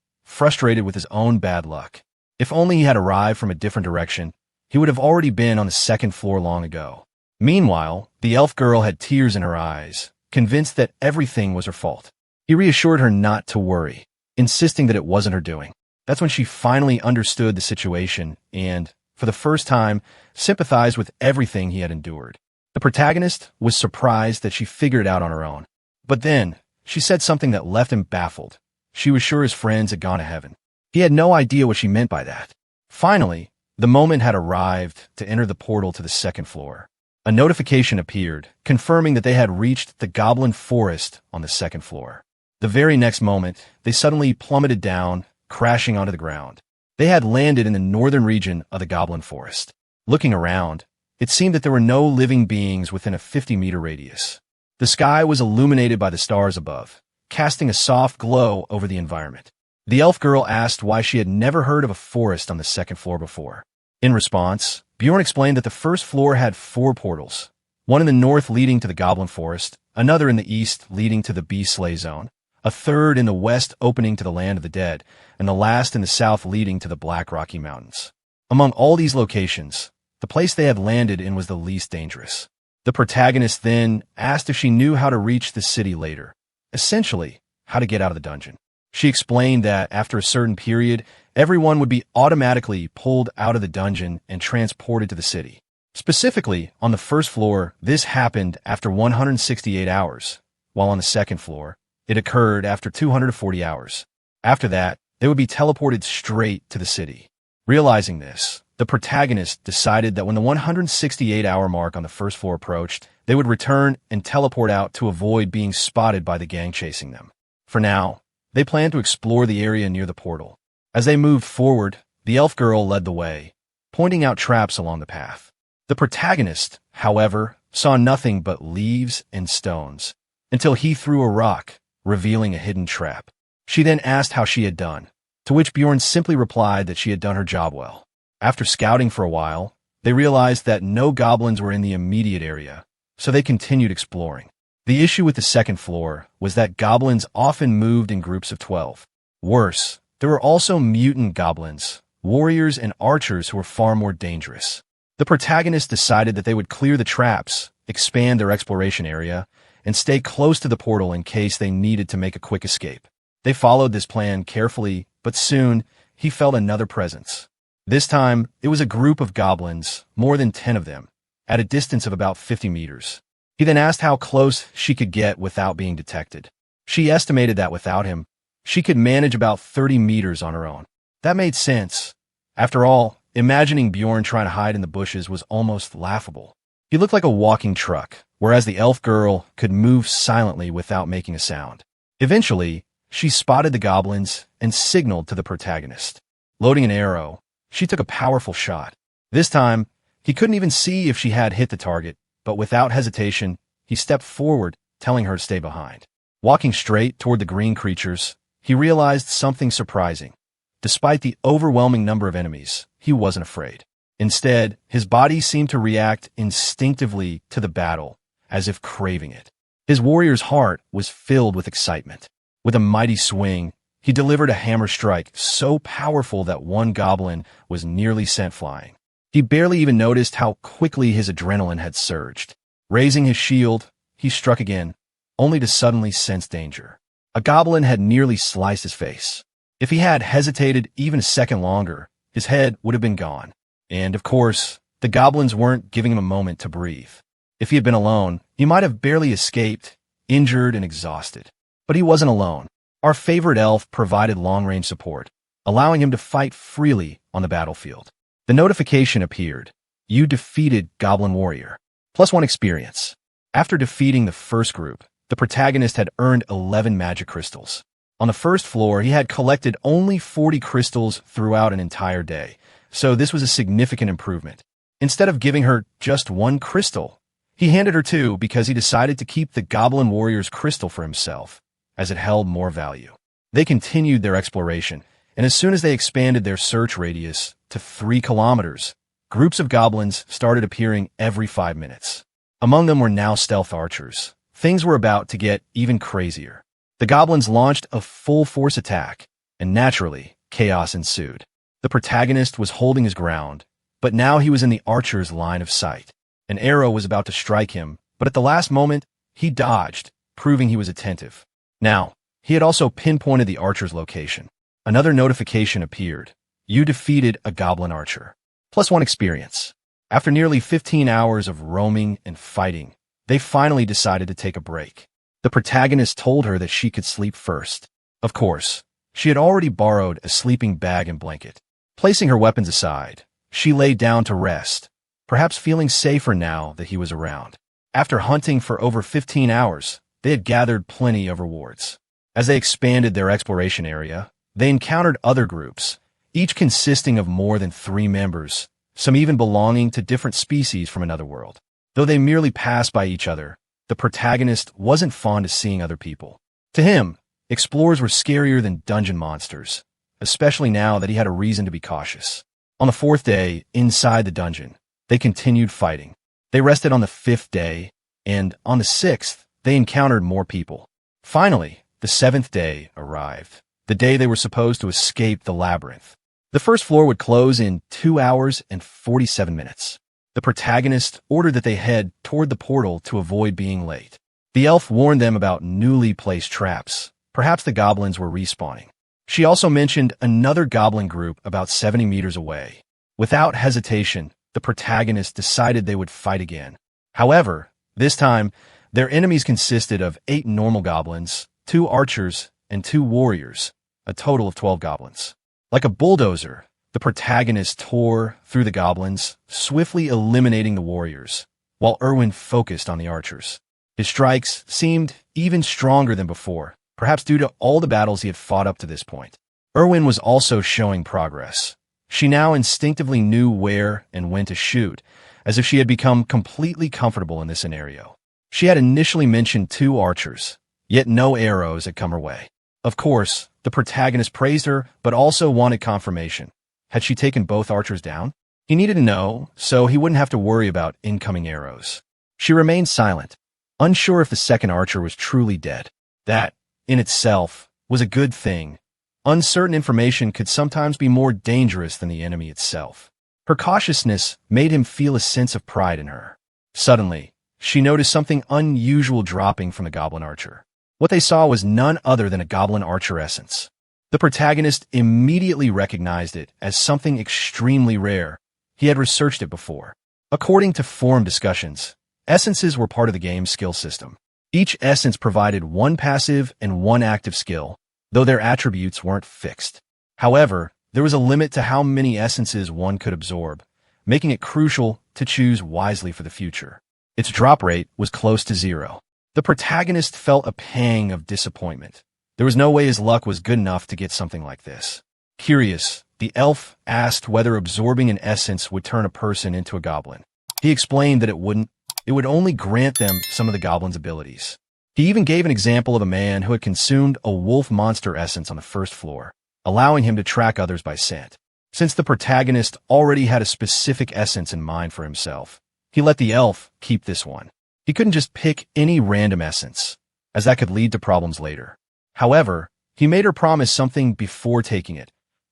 with his own bad luck. If only he had arrived from a different direction, he would have already been on the second floor long ago. Meanwhile, the elf girl had tears in her eyes, convinced that everything was her fault. He reassured her not to worry, insisting that it wasn't her doing. That's when she finally understood the situation and, for the first time, sympathized with everything he had endured. The protagonist was surprised that she figured it out on her own. But then, she said something that left him baffled. She was sure his friends had gone to heaven. He had no idea what she meant by that. Finally, the moment had arrived to enter the portal to the second floor. A notification appeared, confirming that they had reached the goblin forest on the second floor. The very next moment, they suddenly plummeted down, crashing onto the ground. They had landed in the northern region of the goblin forest. Looking around, it seemed that there were no living beings within a 50-meter radius. The sky was illuminated by the stars above, casting a soft glow over the environment. The elf girl asked why she had never heard of a forest on the second floor before. In response, Bjorn explained that the first floor had 4 portals, one in the north leading to the goblin forest, another in the east leading to the beast slay zone, a third in the west opening to the land of the dead, and the last in the south leading to the Black Rocky Mountains. Among all these locations, the place they had landed in was the least dangerous. The protagonist then asked if she knew how to reach the city later, essentially, how to get out of the dungeon. She explained that after a certain period, everyone would be automatically pulled out of the dungeon and transported to the city. Specifically, on the first floor, this happened after 168 hours, while on the second floor, it occurred after 240 hours. After that, they would be teleported straight to the city. Realizing this, the protagonist decided that when the 168-hour mark on the first floor approached, they would return and teleport out to avoid being spotted by the gang chasing them. For now, They planned to explore the area near the portal. As they moved forward, the elf girl led the way, pointing out traps along the path. The protagonist, however, saw nothing but leaves and stones, until he threw a rock, revealing a hidden trap. She then asked how she had done, to which Bjorn simply replied that she had done her job well. After scouting for a while, they realized that no goblins were in the immediate area, so they continued exploring. The issue with the second floor was that goblins often moved in groups of 12. Worse, there were also mutant goblins, warriors and archers who were far more dangerous. The protagonists decided that they would clear the traps, expand their exploration area, and stay close to the portal in case they needed to make a quick escape. They followed this plan carefully, but soon he felt another presence. This time, it was a group of goblins, more than 10 of them, at a distance of about 50 meters. He then asked how close she could get without being detected. She estimated that without him, she could manage about 30 meters on her own. That made sense. After all, imagining Bjorn trying to hide in the bushes was almost laughable. He looked like a walking truck, whereas the elf girl could move silently without making a sound. Eventually, she spotted the goblins and signaled to the protagonist. Loading an arrow, she took a powerful shot. This time, he couldn't even see if she had hit the target, but without hesitation, he stepped forward, telling her to stay behind. Walking straight toward the green creatures, he realized something surprising. Despite the overwhelming number of enemies, he wasn't afraid. Instead, his body seemed to react instinctively to the battle, as if craving it. His warrior's heart was filled with excitement. With a mighty swing, he delivered a hammer strike so powerful that one goblin was nearly sent flying. He barely even noticed how quickly his adrenaline had surged. Raising his shield, he struck again, only to suddenly sense danger. A goblin had nearly sliced his face. If he had hesitated even a second longer, his head would have been gone. And, of course, the goblins weren't giving him a moment to breathe. If he had been alone, he might have barely escaped, injured and exhausted. But he wasn't alone. Our favorite elf provided long-range support, allowing him to fight freely on the battlefield. The notification appeared. You defeated Goblin Warrior. +1 experience. After defeating the first group, the protagonist had earned 11 magic crystals. On the first floor, he had collected only 40 crystals throughout an entire day, so this was a significant improvement. Instead of giving her just 1 crystal, he handed her 2 because he decided to keep the Goblin Warrior's crystal for himself, as it held more value. They continued their exploration, and as soon as they expanded their search radius to 3 kilometers, groups of goblins started appearing every 5 minutes. Among them were now stealth archers. Things were about to get even crazier. The goblins launched a full-force attack, and naturally, chaos ensued. The protagonist was holding his ground, but now he was in the archer's line of sight. An arrow was about to strike him, but at the last moment, he dodged, proving he was attentive. Now, he had also pinpointed the archer's location. Another notification appeared. You defeated a goblin archer. +1 experience. After nearly 15 hours of roaming and fighting, they finally decided to take a break. The protagonist told her that she could sleep first. Of course, she had already borrowed a sleeping bag and blanket. Placing her weapons aside, she lay down to rest, perhaps feeling safer now that he was around. After hunting for over 15 hours, they had gathered plenty of rewards. As they expanded their exploration area, they encountered other groups, each consisting of more than 3 members, some even belonging to different species from another world. Though they merely passed by each other, the protagonist wasn't fond of seeing other people. To him, explorers were scarier than dungeon monsters, especially now that he had a reason to be cautious. On the 4th day, inside the dungeon, they continued fighting. They rested on the 5th day, and on the 6th, they encountered more people. Finally, the 7th day arrived, the day they were supposed to escape the labyrinth. The first floor would close in 2 hours and 47 minutes. The protagonist ordered that they head toward the portal to avoid being late. The elf warned them about newly placed traps. Perhaps the goblins were respawning. She also mentioned another goblin group about 70 meters away. Without hesitation, the protagonist decided they would fight again. However, this time, their enemies consisted of 8 normal goblins, 2 archers, and 2 warriors, a total of 12 goblins. Like a bulldozer, the protagonist tore through the goblins, swiftly eliminating the warriors, while Ilhwan focused on the archers. His strikes seemed even stronger than before, perhaps due to all the battles he had fought up to this point. Ilhwan was also showing progress. She now instinctively knew where and when to shoot, as if she had become completely comfortable in this scenario. She had initially mentioned 2 archers, yet no arrows had come her way. Of course, the protagonist praised her, but also wanted confirmation. Had she taken both archers down? He needed to know, so he wouldn't have to worry about incoming arrows. She remained silent, unsure if the second archer was truly dead. That, in itself, was a good thing. Uncertain information could sometimes be more dangerous than the enemy itself. Her cautiousness made him feel a sense of pride in her. Suddenly, she noticed something unusual dropping from the goblin archer. What they saw was none other than a goblin archer essence. The protagonist immediately recognized it as something extremely rare. He had researched it before. According to forum discussions, essences were part of the game's skill system. Each essence provided 1 passive and 1 active skill, though their attributes weren't fixed. However, there was a limit to how many essences one could absorb, making it crucial to choose wisely for the future. Its drop rate was close to 0. The protagonist felt a pang of disappointment. There was no way his luck was good enough to get something like this. Curious, the elf asked whether absorbing an essence would turn a person into a goblin. He explained that it wouldn't. It would only grant them some of the goblin's abilities. He even gave an example of a man who had consumed a wolf monster essence on the 1st floor, allowing him to track others by scent. Since the protagonist already had a specific essence in mind for himself, he let the elf keep this one. He couldn't just pick any random essence, as that could lead to problems later. However, he made her promise something before taking it,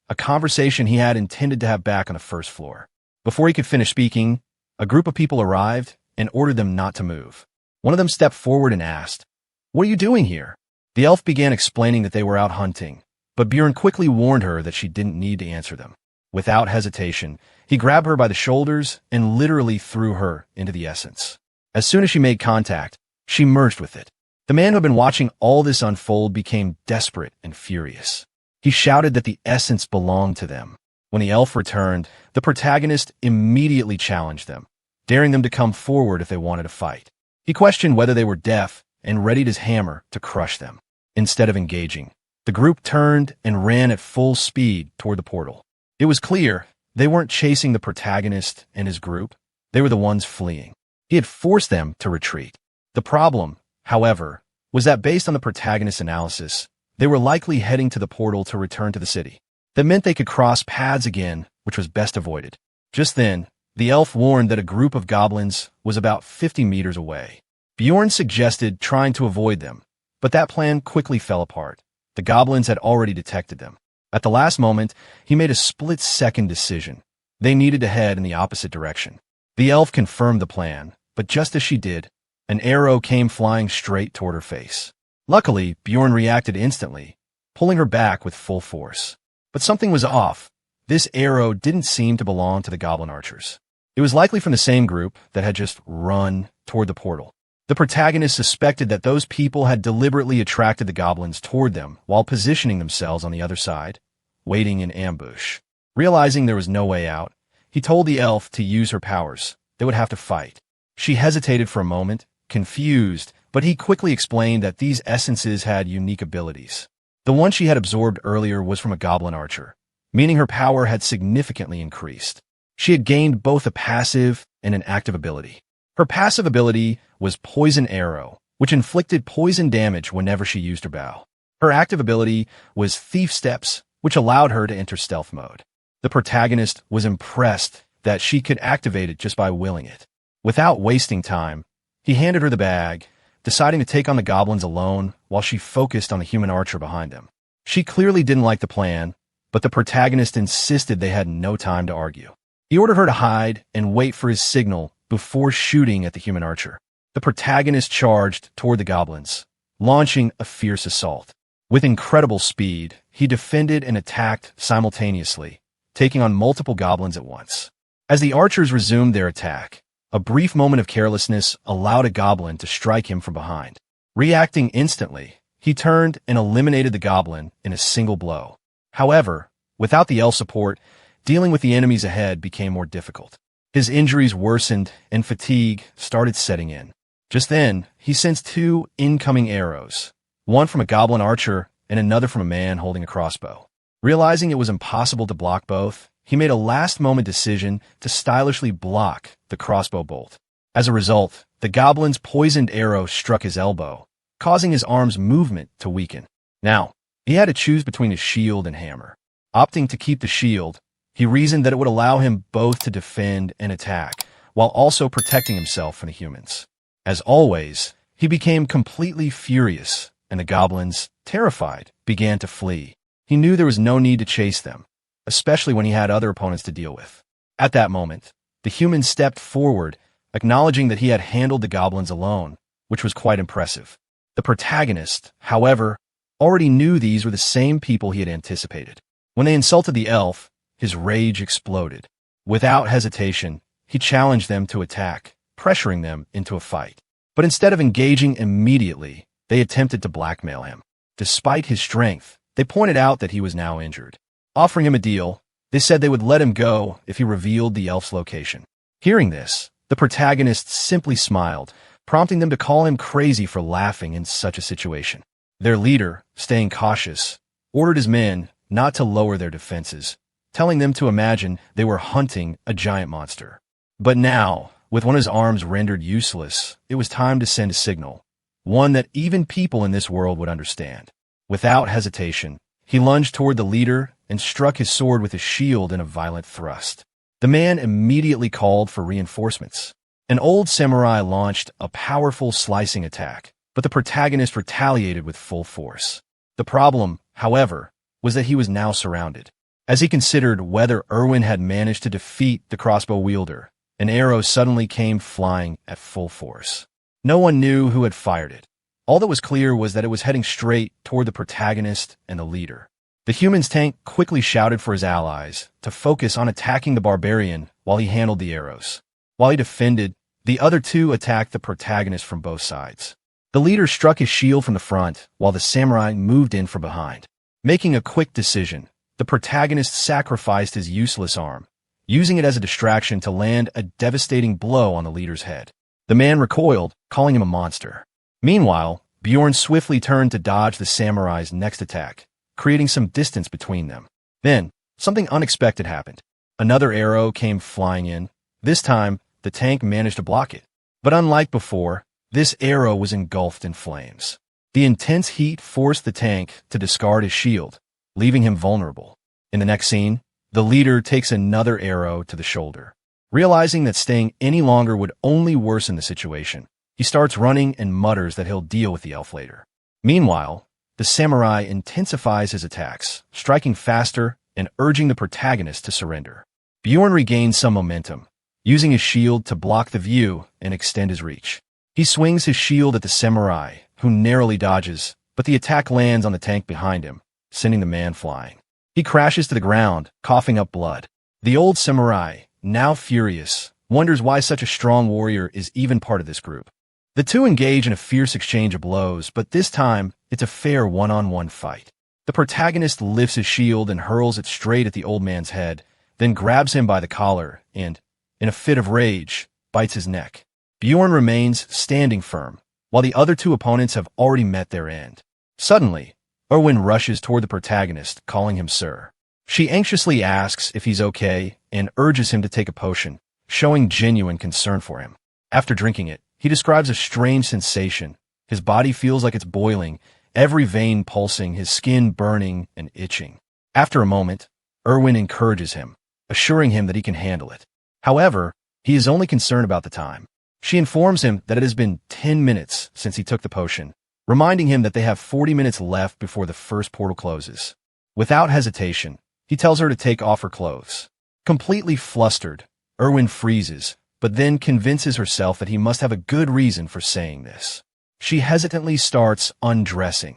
a conversation he had intended to have back on the 1st floor. Before he could finish speaking, a group of people arrived and ordered them not to move. One of them stepped forward and asked, "What are you doing here?" The elf began explaining that they were out hunting, but Bjorn quickly warned her that she didn't need to answer them. Without hesitation, he grabbed her by the shoulders and literally threw her into the essence. As soon as she made contact, she merged with it. The man who had been watching all this unfold became desperate and furious. He shouted that the essence belonged to them. When the elf returned, the protagonist immediately challenged them, daring them to come forward if they wanted to fight. He questioned whether they were deaf and readied his hammer to crush them. Instead of engaging, the group turned and ran at full speed toward the portal. It was clear they weren't chasing the protagonist and his group. They were the ones fleeing. He had forced them to retreat. The problem, however, was that based on the protagonist's analysis, they were likely heading to the portal to return to the city. That meant they could cross paths again, which was best avoided. Just then, the elf warned that a group of goblins was about 50 meters away. Bjorn suggested trying to avoid them, but that plan quickly fell apart. The goblins had already detected them. At the last moment, he made a split-second decision. They needed to head in the opposite direction. The elf confirmed the plan, but just as she did, an arrow came flying straight toward her face. Luckily, Bjorn reacted instantly, pulling her back with full force. But something was off. This arrow didn't seem to belong to the goblin archers. It was likely from the same group that had just run toward the portal. The protagonist suspected that those people had deliberately attracted the goblins toward them while positioning themselves on the other side, waiting in ambush. Realizing there was no way out, he told the elf to use her powers. They would have to fight. She hesitated for a moment, confused, but he quickly explained that these essences had unique abilities. The one she had absorbed earlier was from a goblin archer, meaning her power had significantly increased. She had gained both a passive and an active ability. Her passive ability was Poison Arrow, which inflicted poison damage whenever she used her bow. Her active ability was Thief Steps, which allowed her to enter stealth mode. The protagonist was impressed that she could activate it just by willing it. Without wasting time, he handed her the bag, deciding to take on the goblins alone while she focused on the human archer behind them. She clearly didn't like the plan, but the protagonist insisted they had no time to argue. He ordered her to hide and wait for his signal before shooting at the human archer. The protagonist charged toward the goblins, launching a fierce assault. With incredible speed, he defended and attacked simultaneously, taking on multiple goblins at once. As the archers resumed their attack, a brief moment of carelessness allowed a goblin to strike him from behind. Reacting instantly, he turned and eliminated the goblin in a single blow. However, without the elf support, dealing with the enemies ahead became more difficult. His injuries worsened and fatigue started setting in. Just then, he sensed 2 incoming arrows. one from a goblin archer and another from a man holding a crossbow. Realizing it was impossible to block both, he made a last-moment decision to stylishly block the crossbow bolt. As a result, the goblin's poisoned arrow struck his elbow, causing his arm's movement to weaken. Now, he had to choose between his shield and hammer. Opting to keep the shield, he reasoned that it would allow him both to defend and attack, while also protecting himself from the humans. As always, he became completely furious, and the goblins, terrified, began to flee. He knew there was no need to chase them, especially when he had other opponents to deal with. At that moment, the human stepped forward, acknowledging that he had handled the goblins alone, which was quite impressive. The protagonist, however, already knew these were the same people he had anticipated. When they insulted the elf, his rage exploded. Without hesitation, he challenged them to attack, pressuring them into a fight. But instead of engaging immediately, they attempted to blackmail him. Despite his strength, they pointed out that he was now injured. Offering him a deal, they said they would let him go if he revealed the elf's location. Hearing this, the protagonist simply smiled, prompting them to call him crazy for laughing in such a situation. Their leader, staying cautious, ordered his men not to lower their defenses, telling them to imagine they were hunting a giant monster. But now, with one of his arms rendered useless, it was time to send a signal, one that even people in this world would understand. Without hesitation, he lunged toward the leader and struck his sword with his shield in a violent thrust. The man immediately called for reinforcements. An old samurai launched a powerful slicing attack, but the protagonist retaliated with full force. The problem, however, was that he was now surrounded. As he considered whether Ilhwan had managed to defeat the crossbow wielder, an arrow suddenly came flying at full force. No one knew who had fired it. All that was clear was that it was heading straight toward the protagonist and the leader. The human's tank quickly shouted for his allies to focus on attacking the barbarian while he handled the arrows. While he defended, the other two attacked the protagonist from both sides. The leader struck his shield from the front while the samurai moved in from behind. Making a quick decision, the protagonist sacrificed his useless arm, using it as a distraction to land a devastating blow on the leader's head. The man recoiled, calling him a monster. Meanwhile, Bjorn swiftly turned to dodge the samurai's next attack, creating some distance between them. Then, something unexpected happened. Another arrow came flying in. This time, the tank managed to block it. But unlike before, this arrow was engulfed in flames. The intense heat forced the tank to discard his shield, leaving him vulnerable. In the next scene, the leader takes another arrow to the shoulder. Realizing that staying any longer would only worsen the situation, he starts running and mutters that he'll deal with the elf later. Meanwhile, the samurai intensifies his attacks, striking faster and urging the protagonist to surrender. Bjorn regains some momentum, using his shield to block the view and extend his reach. He swings his shield at the samurai, who narrowly dodges, but the attack lands on the tank behind him, sending the man flying. He crashes to the ground, coughing up blood. The old samurai, now furious, wonders why such a strong warrior is even part of this group. The two engage in a fierce exchange of blows, but this time, it's a fair one-on-one fight. The protagonist lifts his shield and hurls it straight at the old man's head, then grabs him by the collar and, in a fit of rage, bites his neck. Bjorn remains standing firm, while the other two opponents have already met their end. Suddenly, Ilhwan rushes toward the protagonist, calling him sir. She anxiously asks if he's okay and urges him to take a potion, showing genuine concern for him. After drinking it, he describes a strange sensation. His body feels like it's boiling, every vein pulsing, his skin burning and itching. After a moment, Ilhwan encourages him, assuring him that he can handle it. However, he is only concerned about the time. She informs him that it has been 10 minutes since he took the potion, reminding him that they have 40 minutes left before the first portal closes. Without hesitation, he tells her to take off her clothes. Completely flustered, Ilhwan freezes, but then convinces herself that he must have a good reason for saying this. She hesitantly starts undressing,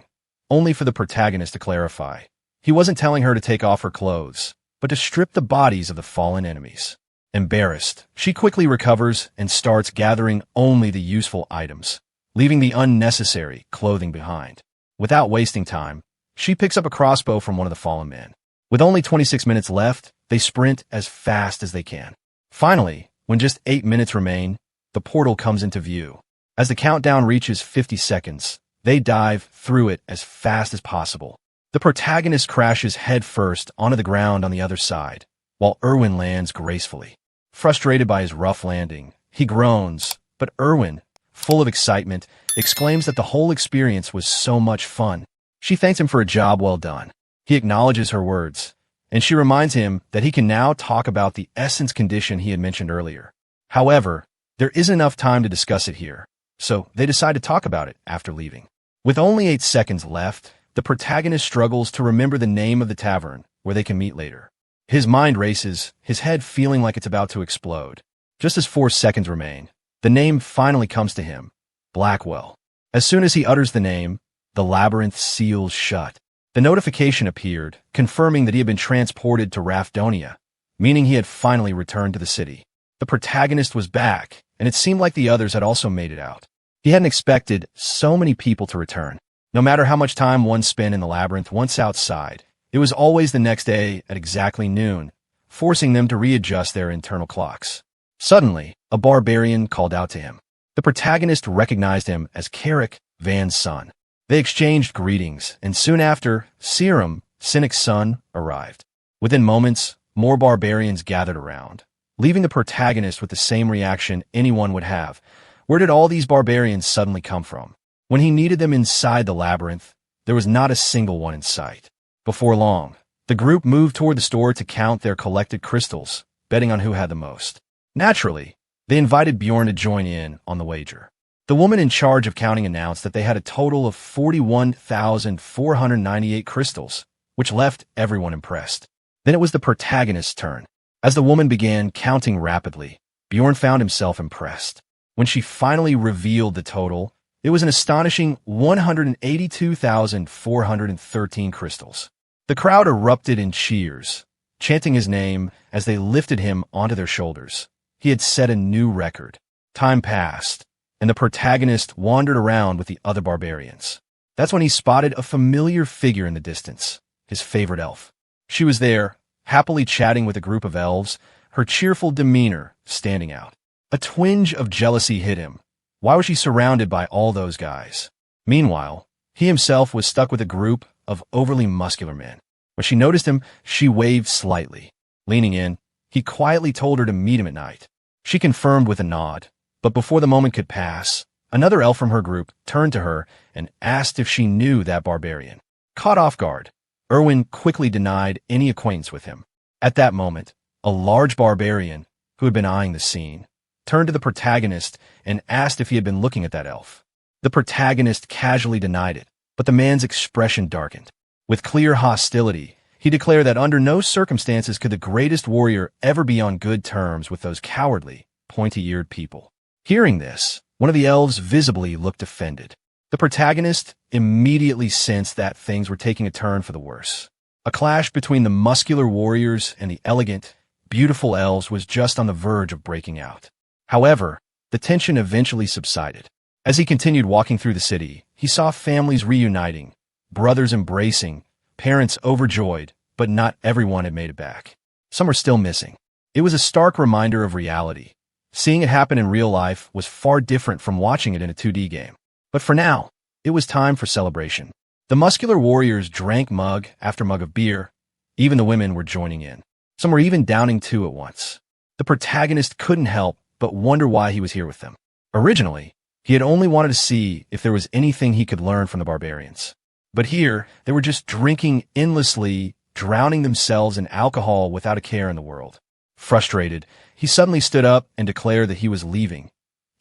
only for the protagonist to clarify. He wasn't telling her to take off her clothes, but to strip the bodies of the fallen enemies. Embarrassed, she quickly recovers and starts gathering only the useful items, leaving the unnecessary clothing behind. Without wasting time, she picks up a crossbow from one of the fallen men. With only 26 minutes left, they sprint as fast as they can. Finally, when just 8 minutes remain, the portal comes into view. As the countdown reaches 50 seconds, They dive through it as fast as possible. The protagonist crashes headfirst onto the ground on the other side, while Ilhwan lands gracefully. Frustrated by his rough landing, he groans, but Ilhwan, full of excitement, exclaims that the whole experience was so much fun. She thanks him for a job well done. He acknowledges her words, and she reminds him that he can now talk about the essence condition he had mentioned earlier. However, there isn't enough time to discuss it here, so they decide to talk about it after leaving. With only 8 seconds left, the protagonist struggles to remember the name of the tavern where they can meet later. His mind races, his head feeling like it's about to explode. Just as 4 seconds remain, the name finally comes to him, Blackwell. As soon as he utters the name, the labyrinth seals shut. The notification appeared, confirming that he had been transported to Rafdonia, meaning he had finally returned to the city. The protagonist was back, and it seemed like the others had also made it out. He hadn't expected so many people to return. No matter how much time one spent in the labyrinth once outside, it was always the next day at exactly noon, forcing them to readjust their internal clocks. Suddenly, a barbarian called out to him. The protagonist recognized him as Carrick, Van's son. They exchanged greetings, and soon after, Serum, Cynic's son, arrived. Within moments, more barbarians gathered around, leaving the protagonist with the same reaction anyone would have. Where did all these barbarians suddenly come from? When he needed them inside the labyrinth, there was not a single one in sight. Before long, the group moved toward the store to count their collected crystals, betting on who had the most. Naturally, they invited Bjorn to join in on the wager. The woman in charge of counting announced that they had a total of 41,498 crystals, which left everyone impressed. Then it was the protagonist's turn. As the woman began counting rapidly, Bjorn found himself impressed. When she finally revealed the total, it was an astonishing 182,413 crystals. The crowd erupted in cheers, chanting his name as they lifted him onto their shoulders. He had set a new record. Time passed, and the protagonist wandered around with the other barbarians. That's when he spotted a familiar figure in the distance, his favorite elf. She was there, happily chatting with a group of elves, her cheerful demeanor standing out. A twinge of jealousy hit him. Why was she surrounded by all those guys? Meanwhile, he himself was stuck with a group of overly muscular men. When she noticed him, she waved slightly. Leaning in, he quietly told her to meet him at night. She confirmed with a nod, but before the moment could pass, another elf from her group turned to her and asked if she knew that barbarian. Caught off guard, Ilhwan quickly denied any acquaintance with him. At that moment, a large barbarian, who had been eyeing the scene, turned to the protagonist and asked if he had been looking at that elf. The protagonist casually denied it, but the man's expression darkened. With clear hostility, he declared that under no circumstances could the greatest warrior ever be on good terms with those cowardly, pointy-eared people. Hearing this, one of the elves visibly looked offended. The protagonist immediately sensed that things were taking a turn for the worse. A clash between the muscular warriors and the elegant, beautiful elves was just on the verge of breaking out. However, the tension eventually subsided. As he continued walking through the city, he saw families reuniting, brothers embracing, parents overjoyed, but not everyone had made it back. Some were still missing. It was a stark reminder of reality. Seeing it happen in real life was far different from watching it in a 2D game. But for now, it was time for celebration. The muscular warriors drank mug after mug of beer. Even the women were joining in. Some were even downing 2 at once. The protagonist couldn't help but wonder why he was here with them. Originally, he had only wanted to see if there was anything he could learn from the barbarians. But here, they were just drinking endlessly, drowning themselves in alcohol without a care in the world. Frustrated, he suddenly stood up and declared that he was leaving.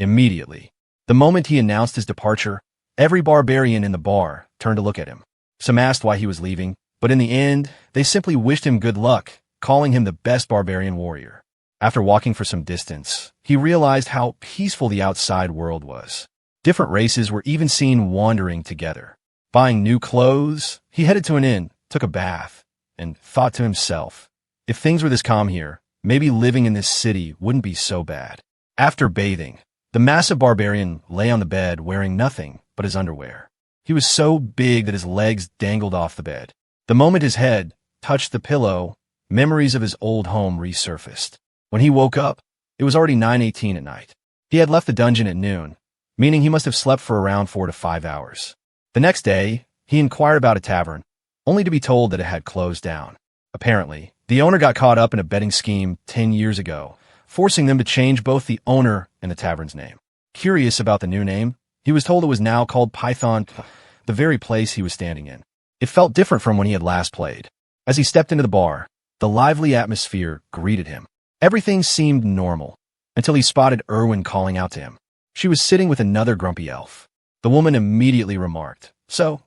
Immediately, the moment he announced his departure, every barbarian in the bar turned to look at him. Some asked why he was leaving, but in the end, they simply wished him good luck, calling him the best barbarian warrior. After walking for some distance, he realized how peaceful the outside world was. Different races were even seen wandering together. Buying new clothes, he headed to an inn, took a bath, and thought to himself, if things were this calm here, maybe living in this city wouldn't be so bad. After bathing, the massive barbarian lay on the bed wearing nothing but his underwear. He was so big that his legs dangled off the bed. The moment his head touched the pillow, memories of his old home resurfaced. When he woke up, it was already 9:18 at night. He had left the dungeon at noon, meaning he must have slept for around 4 to 5 hours. The next day, he inquired about a tavern, only to be told that it had closed down. Apparently, the owner got caught up in a betting scheme 10 years ago, forcing them to change both the owner and the tavern's name. Curious about the new name, he was told it was now called Python, the very place he was standing in. It felt different from when he had last played. As he stepped into the bar, the lively atmosphere greeted him. Everything seemed normal, until he spotted Ilhwan calling out to him. She was sitting with another grumpy elf. The woman immediately remarked, "So,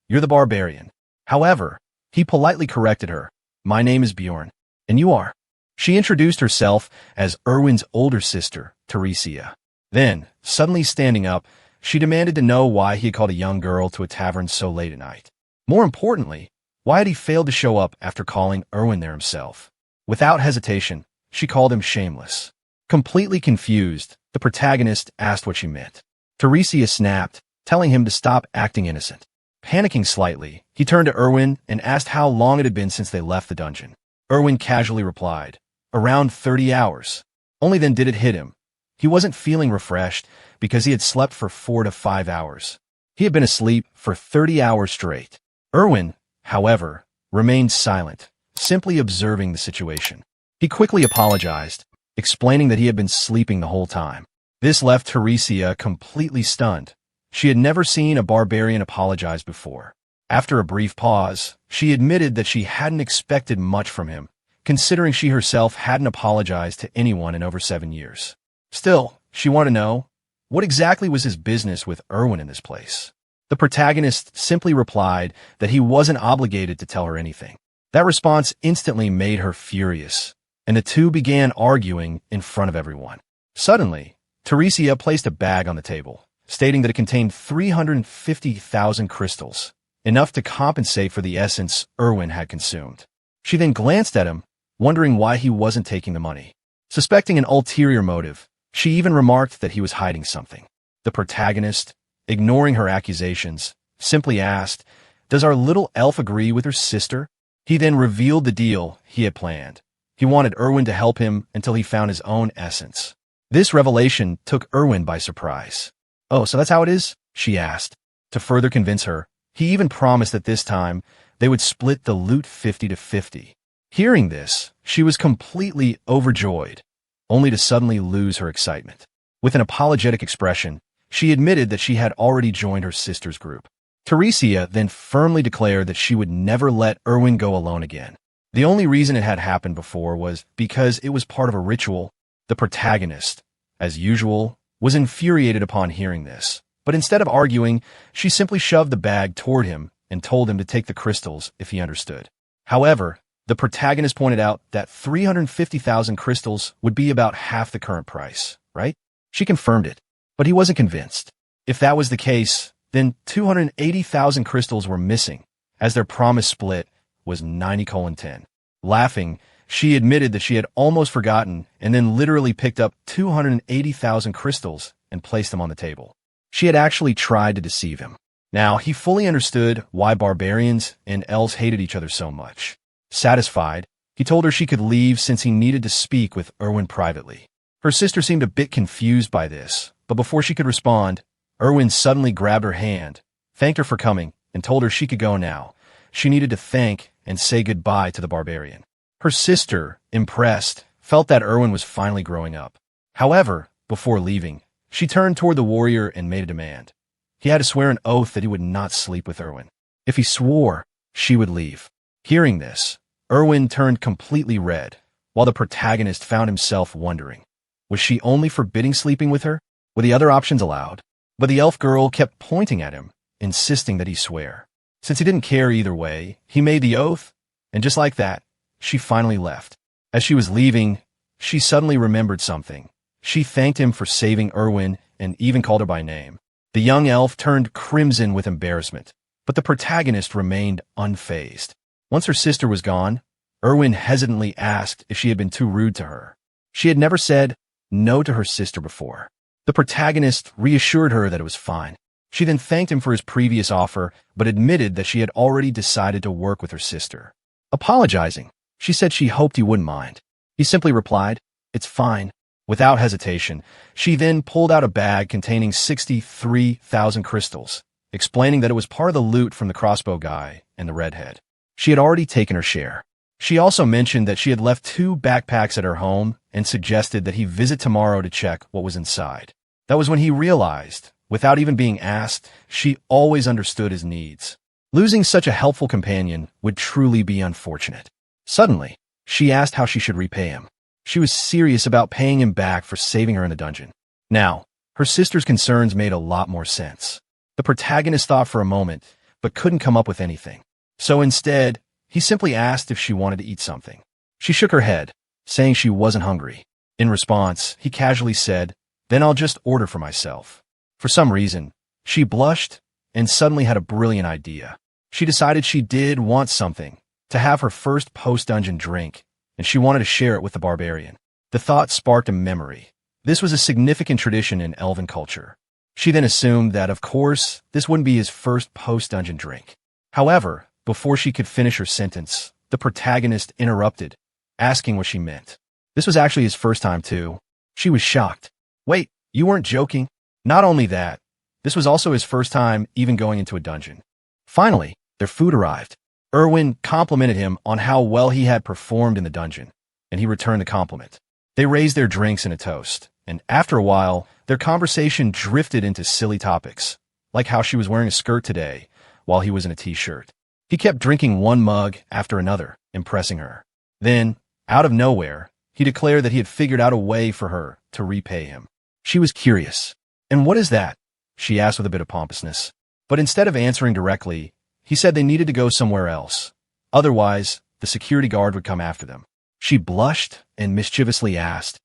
you're the Barbarian." However, he politely corrected her. "My name is Bjorn, and you are?" She introduced herself as Ilhwan's older sister, Teresia. Then, suddenly standing up, she demanded to know why he had called a young girl to a tavern so late at night. More importantly, why had he failed to show up after calling Ilhwan there himself? Without hesitation, she called him shameless. Completely confused, the protagonist asked what she meant. Teresia snapped, telling him to stop acting innocent. Panicking slightly, he turned to Ilhwan and asked how long it had been since they left the dungeon. Ilhwan casually replied, "Around 30 hours. Only then did it hit him. He wasn't feeling refreshed because he had slept for 4 to 5 hours. He had been asleep for 30 hours straight. Ilhwan, however, remained silent, simply observing the situation. He quickly apologized, explaining that he had been sleeping the whole time. This left Teresia completely stunned. She had never seen a barbarian apologize before. After a brief pause, she admitted that she hadn't expected much from him, considering she herself hadn't apologized to anyone in over 7 years. Still, she wanted to know, what exactly was his business with Ilhwan in this place? The protagonist simply replied that he wasn't obligated to tell her anything. That response instantly made her furious, and the two began arguing in front of everyone. Suddenly, Teresia placed a bag on the table, stating that it contained 350,000 crystals, enough to compensate for the essence Ilhwan had consumed. She then glanced at him, wondering why he wasn't taking the money. Suspecting an ulterior motive, she even remarked that he was hiding something. The protagonist, ignoring her accusations, simply asked, "Does our little elf agree with her sister?" He then revealed the deal he had planned. He wanted Ilhwan to help him until he found his own essence. This revelation took Ilhwan by surprise. "Oh, so that's how it is?" she asked. To further convince her, he even promised that this time they would split the loot 50-50. Hearing this, she was completely overjoyed, only to suddenly lose her excitement. With an apologetic expression, she admitted that she had already joined her sister's group. Teresia then firmly declared that she would never let Ilhwan go alone again. The only reason it had happened before was because it was part of a ritual. The protagonist, as usual, was infuriated upon hearing this, but instead of arguing, she simply shoved the bag toward him and told him to take the crystals if he understood. However, the protagonist pointed out that 350,000 crystals would be about half the current price, right? She confirmed it, but he wasn't convinced. If that was the case, then 280,000 crystals were missing, as their promise split was 90:10. Laughing, she admitted that she had almost forgotten and then literally picked up 280,000 crystals and placed them on the table. She had actually tried to deceive him. Now, he fully understood why barbarians and elves hated each other so much. Satisfied, he told her she could leave since he needed to speak with Ilhwan privately. Her sister seemed a bit confused by this, but before she could respond, Ilhwan suddenly grabbed her hand, thanked her for coming, and told her she could go now. She needed to thank and say goodbye to the barbarian. Her sister, impressed, felt that Ilhwan was finally growing up. However, before leaving, she turned toward the warrior and made a demand. He had to swear an oath that he would not sleep with Ilhwan. If he swore, she would leave. Hearing this, Ilhwan turned completely red, while the protagonist found himself wondering, was she only forbidding sleeping with her? Were the other options allowed? But the elf girl kept pointing at him, insisting that he swear. Since he didn't care either way, he made the oath, and just like that, she finally left. As she was leaving, she suddenly remembered something. She thanked him for saving Ilhwan and even called her by name. The young elf turned crimson with embarrassment, but the protagonist remained unfazed. Once her sister was gone, Ilhwan hesitantly asked if she had been too rude to her. She had never said no to her sister before. The protagonist reassured her that it was fine. She then thanked him for his previous offer, but admitted that she had already decided to work with her sister. Apologizing, she said she hoped he wouldn't mind. He simply replied, "It's fine." Without hesitation, she then pulled out a bag containing 63,000 crystals explaining that it was part of the loot from the crossbow guy and the redhead. She had already taken her share. She also mentioned that she had left 2 backpacks at her home and suggested that he visit tomorrow to check what was inside. That was when he realized, without even being asked, she always understood his needs. Losing such a helpful companion would truly be unfortunate. Suddenly, she asked how she should repay him. She was serious about paying him back for saving her in the dungeon. Now, her sister's concerns made a lot more sense. The protagonist thought for a moment, but couldn't come up with anything. So instead, he simply asked if she wanted to eat something. She shook her head, saying she wasn't hungry. In response, he casually said, "Then I'll just order for myself." For some reason, she blushed and suddenly had a brilliant idea. She decided she did want something, to have her first post-dungeon drink, and she wanted to share it with the Barbarian. The thought sparked a memory. This was a significant tradition in Elven culture. She then assumed that, of course, this wouldn't be his first post-dungeon drink. However, before she could finish her sentence, the protagonist interrupted, asking what she meant. This was actually his first time, too. She was shocked. Wait, you weren't joking? Not only that, this was also his first time even going into a dungeon. Finally, their food arrived. Ilhwan complimented him on how well he had performed in the dungeon, and he returned the compliment. They raised their drinks in a toast, and after a while, their conversation drifted into silly topics, like how she was wearing a skirt today, while he was in a t-shirt. He kept drinking one mug after another, impressing her. Then, out of nowhere, he declared that he had figured out a way for her to repay him. She was curious. "And what is that?" she asked with a bit of pompousness. But instead of answering directly, he said they needed to go somewhere else. Otherwise, the security guard would come after them. She blushed and mischievously asked,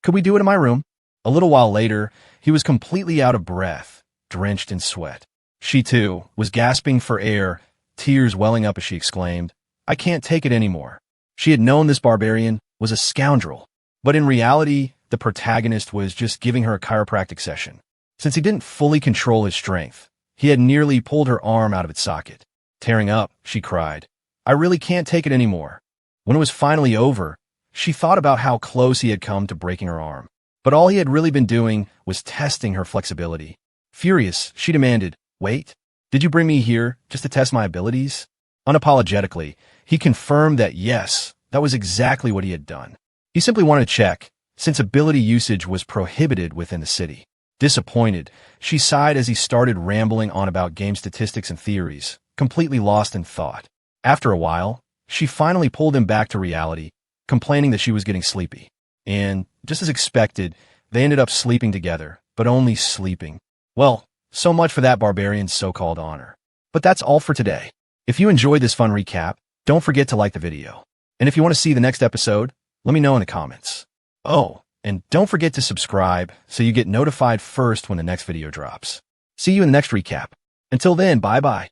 "Could we do it in my room?" A little while later, he was completely out of breath, drenched in sweat. She, too, was gasping for air, tears welling up as she exclaimed, "I can't take it anymore." She had known this barbarian was a scoundrel, but in reality, the protagonist was just giving her a chiropractic session. Since he didn't fully control his strength, he had nearly pulled her arm out of its socket. Tearing up, she cried, "I really can't take it anymore." When it was finally over, she thought about how close he had come to breaking her arm. But all he had really been doing was testing her flexibility. Furious, she demanded, "Wait, did you bring me here just to test my abilities?" Unapologetically, he confirmed that yes, that was exactly what he had done. He simply wanted to check, since ability usage was prohibited within the city. Disappointed, she sighed as he started rambling on about game statistics and theories, completely lost in thought. After a while, she finally pulled him back to reality, complaining that she was getting sleepy. And, just as expected, they ended up sleeping together, but only sleeping. Well, so much for that barbarian's so-called honor. But that's all for today. If you enjoyed this fun recap, don't forget to like the video. And if you want to see the next episode, let me know in the comments. Oh, and don't forget to subscribe so you get notified first when the next video drops. See you in the next recap. Until then, bye-bye.